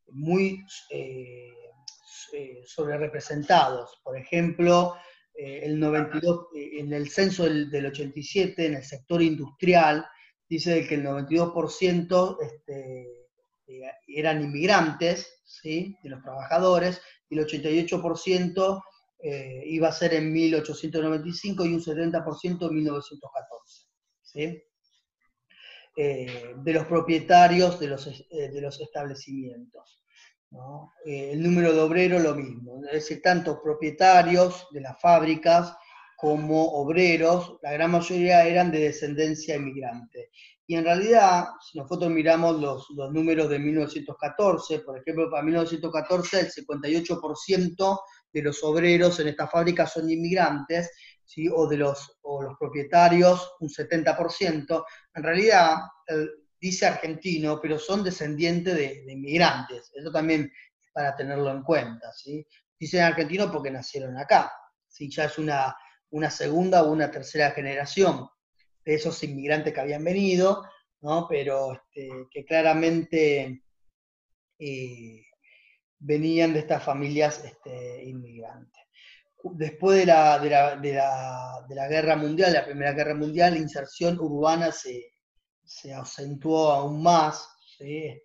muy sobrerepresentados. Por ejemplo, el 92, en el censo del 87, en el sector industrial, dice que el 92% eran inmigrantes, ¿sí? De los trabajadores, y el 88% iba a ser en 1895 y un 70% en 1914, ¿sí? De los propietarios de los establecimientos, ¿no? El número de obreros lo mismo, es decir, tanto propietarios de las fábricas como obreros, la gran mayoría eran de descendencia inmigrante. Y en realidad, si nosotros miramos los números de 1914, por ejemplo, para 1914 el 58% de los obreros en estas fábricas son inmigrantes, ¿sí? o los propietarios un 70%. En realidad, dice argentino, pero son descendientes de inmigrantes. Eso también es para tenerlo en cuenta, ¿sí? Dicen argentino porque nacieron acá, ¿sí? Ya es una segunda o una tercera generación de esos inmigrantes que habían venido, ¿no? Pero que claramente venían de estas familias inmigrantes. Después de la Guerra Mundial, la Primera Guerra Mundial, la inserción urbana se acentuó aún más, ¿sí?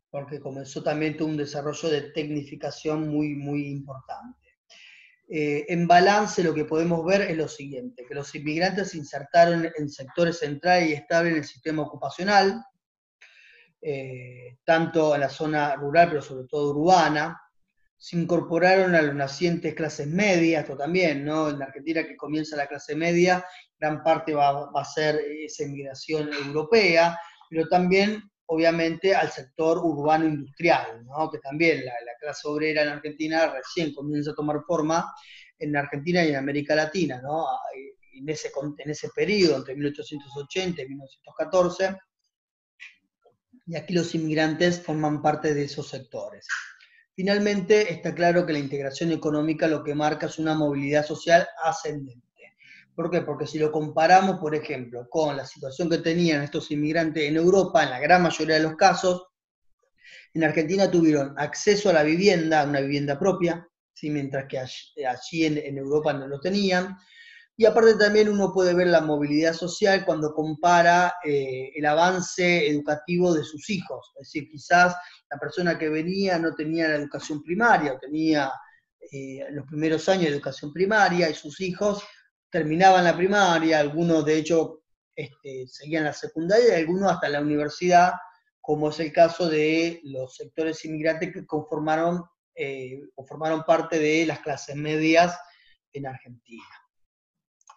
Porque comenzó también todo un desarrollo de tecnificación muy, muy importante. En balance lo que podemos ver es lo siguiente, que los inmigrantes se insertaron en sectores centrales y estables en el sistema ocupacional, tanto en la zona rural, pero sobre todo urbana, se incorporaron a las nacientes clases medias, esto también, ¿no? En Argentina, que comienza la clase media, gran parte va a ser esa inmigración europea, pero también, obviamente, al sector urbano industrial, ¿no? Que también la clase obrera en Argentina recién comienza a tomar forma en Argentina y en América Latina, ¿no? En ese periodo, entre 1880 y 1914, y aquí los inmigrantes forman parte de esos sectores. Finalmente, está claro que la integración económica lo que marca es una movilidad social ascendente. ¿Por qué? Porque si lo comparamos, por ejemplo, con la situación que tenían estos inmigrantes en Europa, en la gran mayoría de los casos, en Argentina tuvieron acceso a la vivienda, a una vivienda propia, ¿sí? Mientras que allí en Europa no lo tenían. Y aparte también uno puede ver la movilidad social cuando compara el avance educativo de sus hijos. Es decir, quizás la persona que venía no tenía la educación primaria, o tenía los primeros años de educación primaria, y sus hijos terminaban la primaria, algunos de hecho seguían la secundaria, y algunos hasta la universidad, como es el caso de los sectores inmigrantes que conformaron parte de las clases medias en Argentina.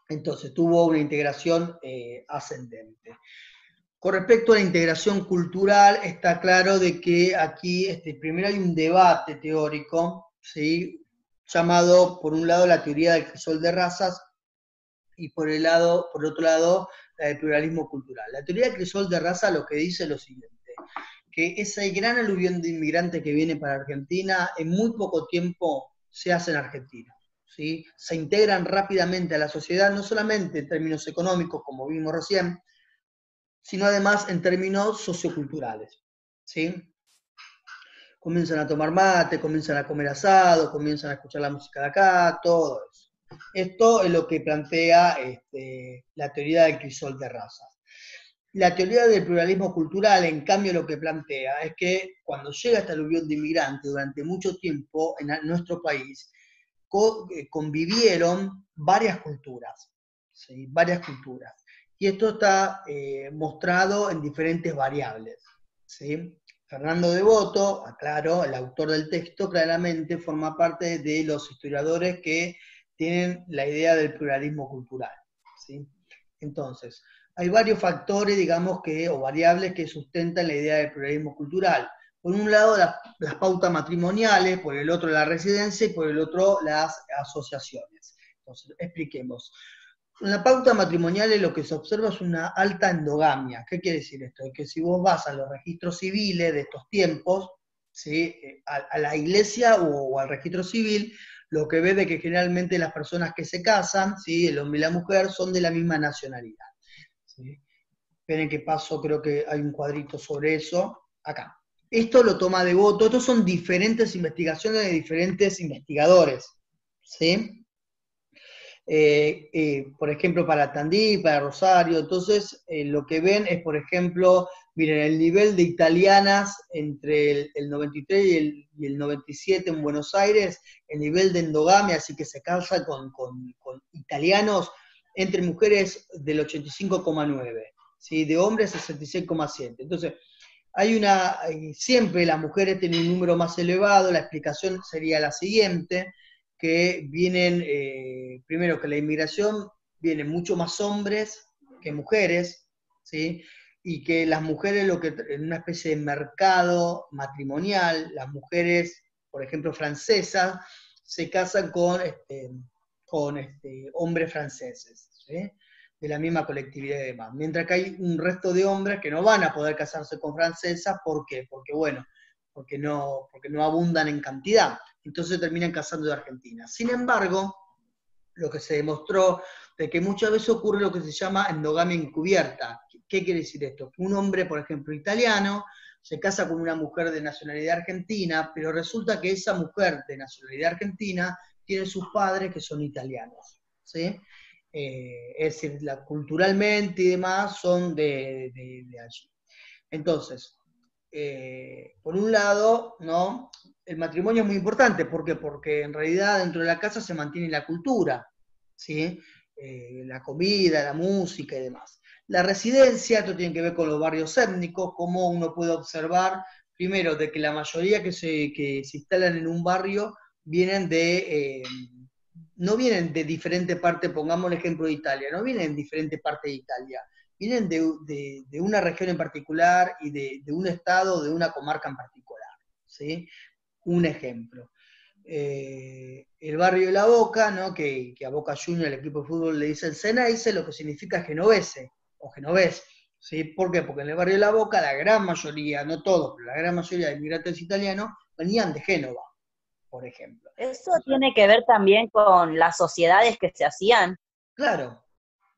Entonces tuvo una integración ascendente. Con respecto a la integración cultural, está claro de que aquí primero hay un debate teórico, ¿sí? Llamado, por un lado, la teoría del crisol de razas, y por otro lado, la del pluralismo cultural. La teoría del crisol de raza lo que dice es lo siguiente, que ese gran aluvión de inmigrantes que viene para Argentina, en muy poco tiempo se hace en Argentina. ¿Sí? Se integran rápidamente a la sociedad, no solamente en términos económicos, como vimos recién, sino además en términos socioculturales. ¿Sí? Comienzan a tomar mate, comienzan a comer asado, comienzan a escuchar la música de acá, todo eso. Esto es lo que plantea la teoría del crisol de razas. La teoría del pluralismo cultural, en cambio, lo que plantea es que cuando llega esta aluvión de inmigrantes, durante mucho tiempo en nuestro país, convivieron varias culturas, ¿sí? Varias culturas. Y esto está mostrado en diferentes variables, ¿sí? Fernando Devoto, aclaro, el autor del texto, claramente forma parte de los historiadores que tienen la idea del pluralismo cultural, ¿sí? Entonces, hay varios factores, digamos, o variables que sustentan la idea del pluralismo cultural. Por un lado, las pautas matrimoniales, por el otro la residencia y por el otro las asociaciones. Entonces, expliquemos. En la pauta matrimonial lo que se observa es una alta endogamia. ¿Qué quiere decir esto? Es que si vos vas a los registros civiles de estos tiempos, ¿sí? a la iglesia o al registro civil, lo que ves es que generalmente las personas que se casan, ¿sí? El hombre y la mujer, son de la misma nacionalidad. ¿Sí? Esperen que paso, creo que hay un cuadrito sobre eso, acá. Esto lo toma Devoto, estos son diferentes investigaciones de diferentes investigadores, ¿sí? Por ejemplo, para Tandil, para Rosario, entonces lo que ven es, por ejemplo, miren, el nivel de italianas entre el 93 y el 97 en Buenos Aires, el nivel de endogamia, así que se casa con italianos, entre mujeres del 85,9, ¿sí? De hombres 66,7. Entonces, siempre las mujeres tienen un número más elevado, la explicación sería la siguiente, que vienen, primero que la inmigración, vienen mucho más hombres que mujeres, ¿sí? Y que las mujeres, en una especie de mercado matrimonial, las mujeres, por ejemplo, francesas, se casan con hombres franceses, ¿sí? De la misma colectividad y demás. Mientras que hay un resto de hombres que no van a poder casarse con francesas, ¿por qué? Porque no abundan en cantidad. Entonces terminan casando de Argentina. Sin embargo, lo que se demostró de que muchas veces ocurre lo que se llama endogamia encubierta. ¿Qué quiere decir esto? Que un hombre, por ejemplo, italiano, se casa con una mujer de nacionalidad argentina, pero resulta que esa mujer de nacionalidad argentina tiene sus padres que son italianos, ¿sí? Es decir, culturalmente y demás son de allí. Entonces, por un lado, ¿no? El matrimonio es muy importante. ¿Por qué? Porque en realidad dentro de la casa se mantiene la cultura, ¿sí? La comida, la música y demás. La residencia, esto tiene que ver con los barrios étnicos, cómo uno puede observar primero, de que la mayoría que se instalan en un barrio vienen no vienen de diferente parte, pongamos el ejemplo de Italia, no vienen de diferente parte de Italia, vienen de una región en particular y de un estado, de una comarca en particular, ¿sí? Un ejemplo. El barrio de La Boca, ¿no? que a Boca Juniors, el equipo de fútbol, le dice el Ceneice, lo que significa genovese o genovés. ¿Sí? ¿Por qué? Porque en el barrio de La Boca la gran mayoría, no todos, pero la gran mayoría de inmigrantes italianos venían de Génova, por ejemplo. Eso tiene que ver también con las sociedades que se hacían. Claro,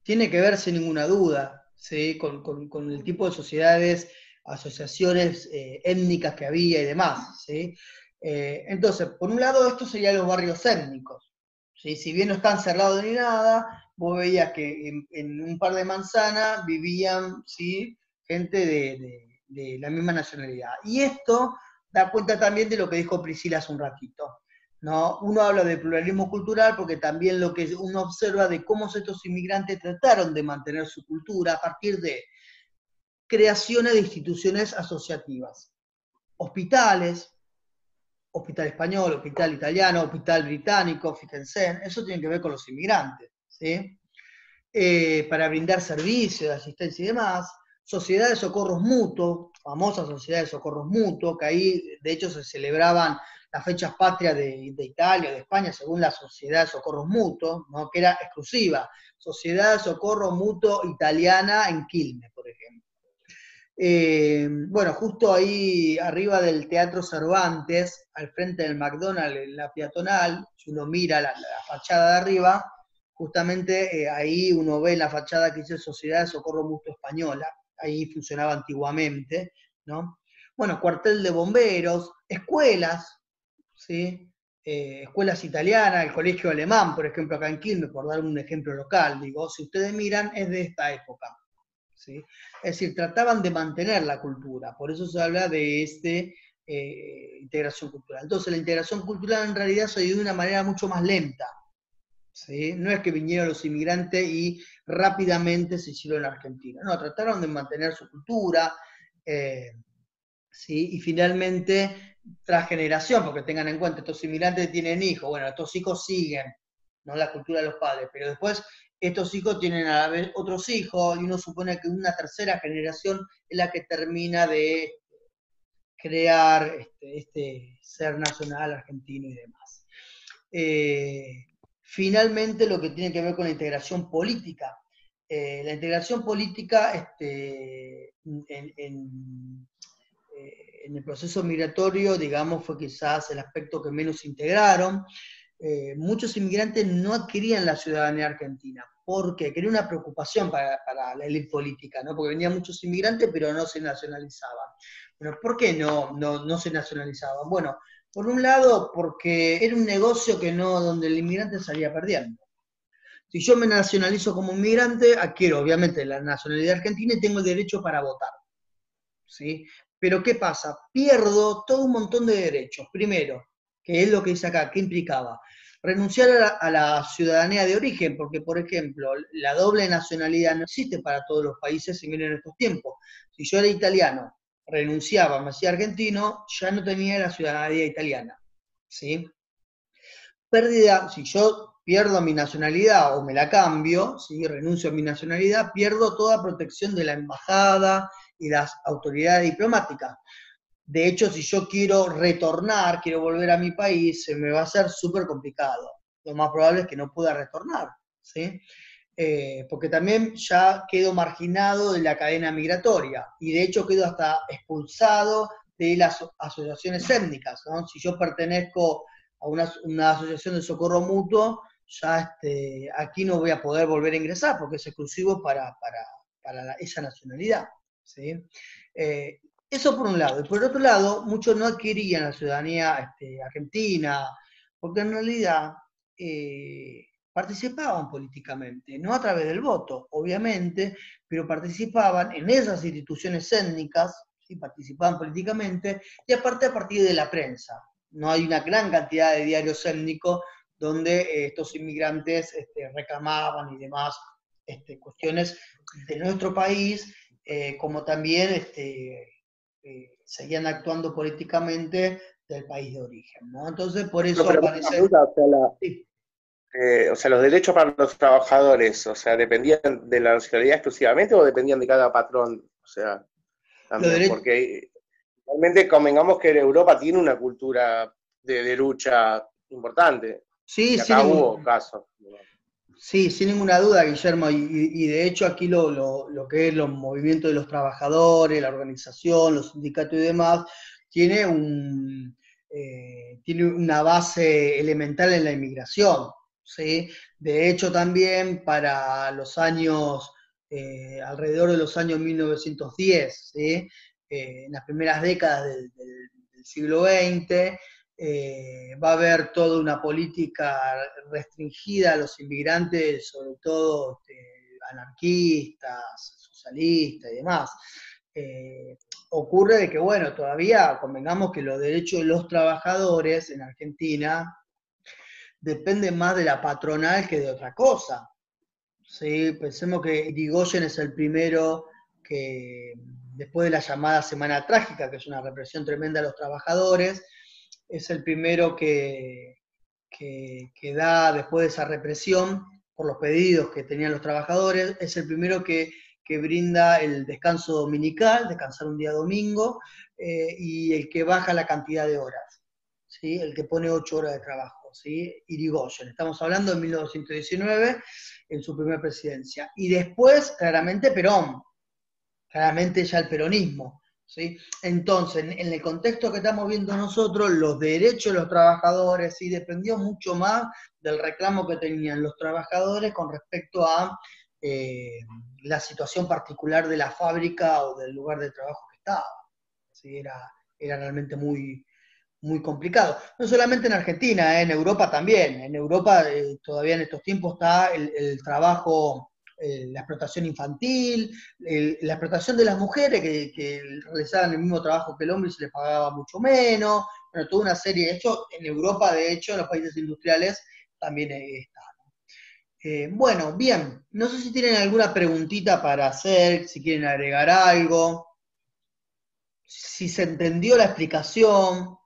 tiene que ver sin ninguna duda, ¿sí? Con el tipo de sociedades, asociaciones étnicas que había y demás, ¿sí? Entonces, por un lado, estos serían los barrios étnicos, ¿sí? Si bien no están cerrados ni nada, vos veías que en un par de manzanas vivían, ¿sí? Gente de la misma nacionalidad. Y esto da cuenta también de lo que dijo Priscila hace un ratito, ¿no? Uno habla de pluralismo cultural porque también lo que uno observa de cómo estos inmigrantes trataron de mantener su cultura a partir de creaciones de instituciones asociativas. Hospitales, hospital español, hospital italiano, hospital británico, fíjense, eso tiene que ver con los inmigrantes, ¿sí? Para brindar servicios, asistencia y demás. Sociedad de socorros mutuos, famosa sociedad de socorros mutuos, que ahí de hecho se celebraban las fechas patrias de Italia, de España, según la Sociedad de Socorros Mutuos, ¿no? Que era exclusiva, Sociedad de Socorro Mutuo Italiana en Quilmes, por ejemplo. Bueno, justo ahí arriba del Teatro Cervantes, al frente del McDonald's, en la peatonal, si uno mira la fachada de arriba, justamente ahí uno ve la fachada que dice Sociedad de Socorro Mutuo Española, ahí funcionaba antiguamente, ¿no? Bueno, cuartel de bomberos, escuelas, ¿sí? Escuelas italianas, el colegio alemán, por ejemplo, acá en Quilmes, por dar un ejemplo local, digo, si ustedes miran, es de esta época, ¿sí? Es decir, trataban de mantener la cultura, por eso se habla de integración cultural. Entonces, la integración cultural en realidad se dio de una manera mucho más lenta, ¿sí? No es que vinieron los inmigrantes y rápidamente se hicieron en Argentina, no, trataron de mantener su cultura, ¿sí? Y finalmente, tras generación, porque tengan en cuenta, estos inmigrantes tienen hijos, bueno, estos hijos siguen, ¿no? La cultura de los padres, pero después estos hijos tienen a la vez otros hijos, y uno supone que una tercera generación es la que termina de crear este ser nacional argentino y demás. Finalmente, lo que tiene que ver con la integración política. La integración política en el proceso migratorio, digamos, fue quizás el aspecto que menos integraron. Muchos inmigrantes no adquirían la ciudadanía argentina. ¿Por qué? Que era una preocupación para la élite política, ¿no? Porque venían muchos inmigrantes, pero no se nacionalizaban. Bueno, ¿por qué no se nacionalizaban? Bueno, por un lado, porque era un negocio donde el inmigrante salía perdiendo. Si yo me nacionalizo como inmigrante, adquiero obviamente la nacionalidad argentina y tengo el derecho para votar, ¿sí? Pero ¿qué pasa? Pierdo todo un montón de derechos. Primero, que es lo que dice acá, ¿qué implicaba? Renunciar a la ciudadanía de origen, porque, por ejemplo, la doble nacionalidad no existe para todos los países y miren en estos tiempos. Si yo era italiano, renunciaba, me hacía argentino, ya no tenía la ciudadanía italiana, ¿sí? Pérdida, si yo pierdo mi nacionalidad o me la cambio, ¿sí? Renuncio a mi nacionalidad, pierdo toda protección de la embajada y las autoridades diplomáticas. De hecho, si yo quiero retornar, quiero volver a mi país, se me va a hacer súper complicado. Lo más probable es que no pueda retornar, ¿sí? Porque también ya quedo marginado de la cadena migratoria y de hecho quedo hasta expulsado de las asociaciones étnicas, ¿no? Si yo pertenezco a una asociación de socorro mutuo, ya aquí no voy a poder volver a ingresar porque es exclusivo para esa nacionalidad, ¿sí? Eso por un lado. Y por otro lado, muchos no adquirían la ciudadanía argentina, porque en realidad participaban políticamente, no a través del voto, obviamente, pero participaban en esas instituciones étnicas, ¿sí? Participaban políticamente, y aparte a partir de la prensa. No hay una gran cantidad de diarios étnicos donde estos inmigrantes reclamaban y demás cuestiones de nuestro país, como también seguían actuando políticamente del país de origen, ¿no? Entonces, por eso No, pero aparece... una pregunta, Sí. o sea, los derechos para los trabajadores, o sea, ¿dependían de la nacionalidad exclusivamente o dependían de cada patrón? O sea, Los también, derechos... porque realmente convengamos que Europa tiene una cultura de lucha importante, Sí, y acá hubo casos. sí, sin ninguna duda, Guillermo, y de hecho aquí lo que es los movimientos de los trabajadores, la organización, los sindicatos y demás, tiene tiene una base elemental en la inmigración, ¿sí? De hecho también para los años, alrededor de los años 1910, ¿sí? En las primeras décadas del siglo XX, va a haber toda una política restringida a los inmigrantes, sobre todo anarquistas, socialistas y demás. Ocurre de que, bueno, todavía convengamos que los derechos de los trabajadores en Argentina dependen más de la patronal que de otra cosa. ¿Sí? Pensemos que Irigoyen es el primero que, después de la llamada Semana Trágica, que es una represión tremenda a los trabajadores, es el primero que da, después de esa represión, por los pedidos que tenían los trabajadores, es el primero que brinda el descanso dominical, descansar un día domingo, y el que baja la cantidad de horas, ¿sí? El que pone 8 horas de trabajo, ¿sí? Irigoyen, estamos hablando de 1919, en su primera presidencia. Y después, claramente, Perón, claramente ya el peronismo, ¿sí? Entonces, en el contexto que estamos viendo nosotros, los derechos de los trabajadores, ¿sí? Dependió mucho más del reclamo que tenían los trabajadores con respecto a la situación particular de la fábrica o del lugar de trabajo que estaba, ¿sí? Era realmente muy, muy complicado. No solamente en Argentina, en Europa también. En Europa todavía en estos tiempos está el trabajo, la explotación infantil, la explotación de las mujeres que realizaban el mismo trabajo que el hombre y se les pagaba mucho menos. Bueno, toda una serie. De hecho, en Europa, de hecho, en los países industriales también está. Bueno, bien. No sé si tienen alguna preguntita para hacer, si quieren agregar algo, si se entendió la explicación.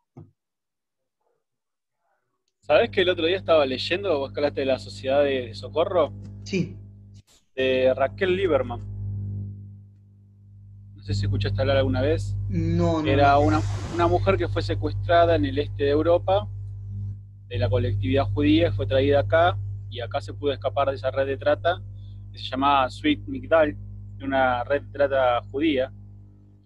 ¿Sabés que el otro día estaba leyendo, vos que hablaste de la Sociedad de Socorro, Sí. de Raquel Lieberman? No sé si escuchaste hablar alguna vez. No. Era una mujer que fue secuestrada en el este de Europa, de la colectividad judía, fue traída acá, y acá se pudo escapar de esa red de trata, que se llamaba Sweet Migdal, una red de trata judía.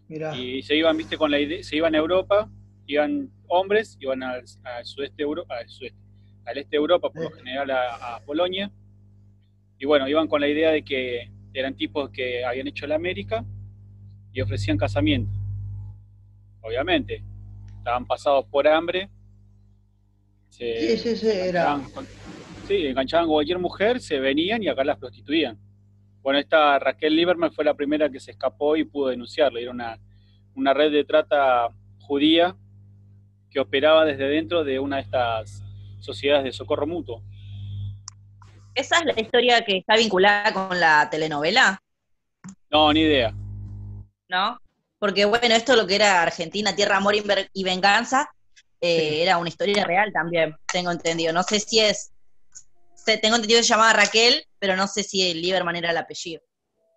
Mirá. Y se iban, viste, con la idea, se iban a Europa, iban hombres, iban al sudeste de Europa, al este de Europa, por lo general a Polonia, y bueno, iban con la idea de que eran tipos que habían hecho la América y ofrecían casamiento. Obviamente, estaban pasados por hambre, Sí, era. enganchaban con cualquier mujer, se venían y acá las prostituían. Bueno, esta Raquel Lieberman fue la primera que se escapó y pudo denunciarlo. Era una red de trata judía que operaba desde dentro de una de estas sociedades de socorro mutuo. ¿Esa es la historia que está vinculada con la telenovela? No, ni idea. ¿No? Porque bueno, esto lo que era Argentina, Tierra, Amor y Venganza, era una historia real también, tengo entendido. No sé si tengo entendido que se llamaba Raquel, pero no sé si el Lieberman era el apellido.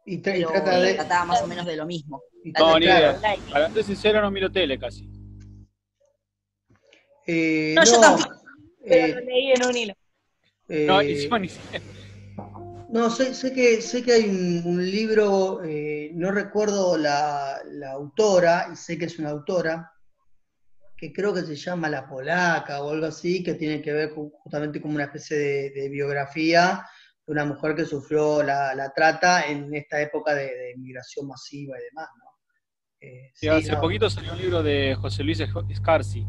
Y pero trataba más o menos de lo mismo. No, ni idea. Para ser sincero, no miro tele casi. No, yo tampoco, pero lo leí en un hilo. No, encima ni siquiera. No, sé que hay un libro, no recuerdo la autora, y sé que es una autora, que creo que se llama La Polaca o algo así, que tiene que ver justamente como una especie de biografía de una mujer que sufrió la trata en esta época de inmigración masiva y demás, ¿no? Sí, hace poquito salió un libro de José Luis Scarsi,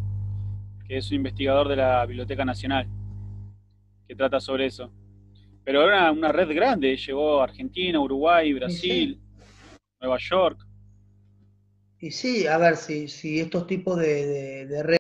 que es un investigador de la Biblioteca Nacional, que trata sobre eso. Pero era una red grande, llegó a Argentina, Uruguay, Brasil, Nueva York. Y sí, a ver, si estos tipos de redes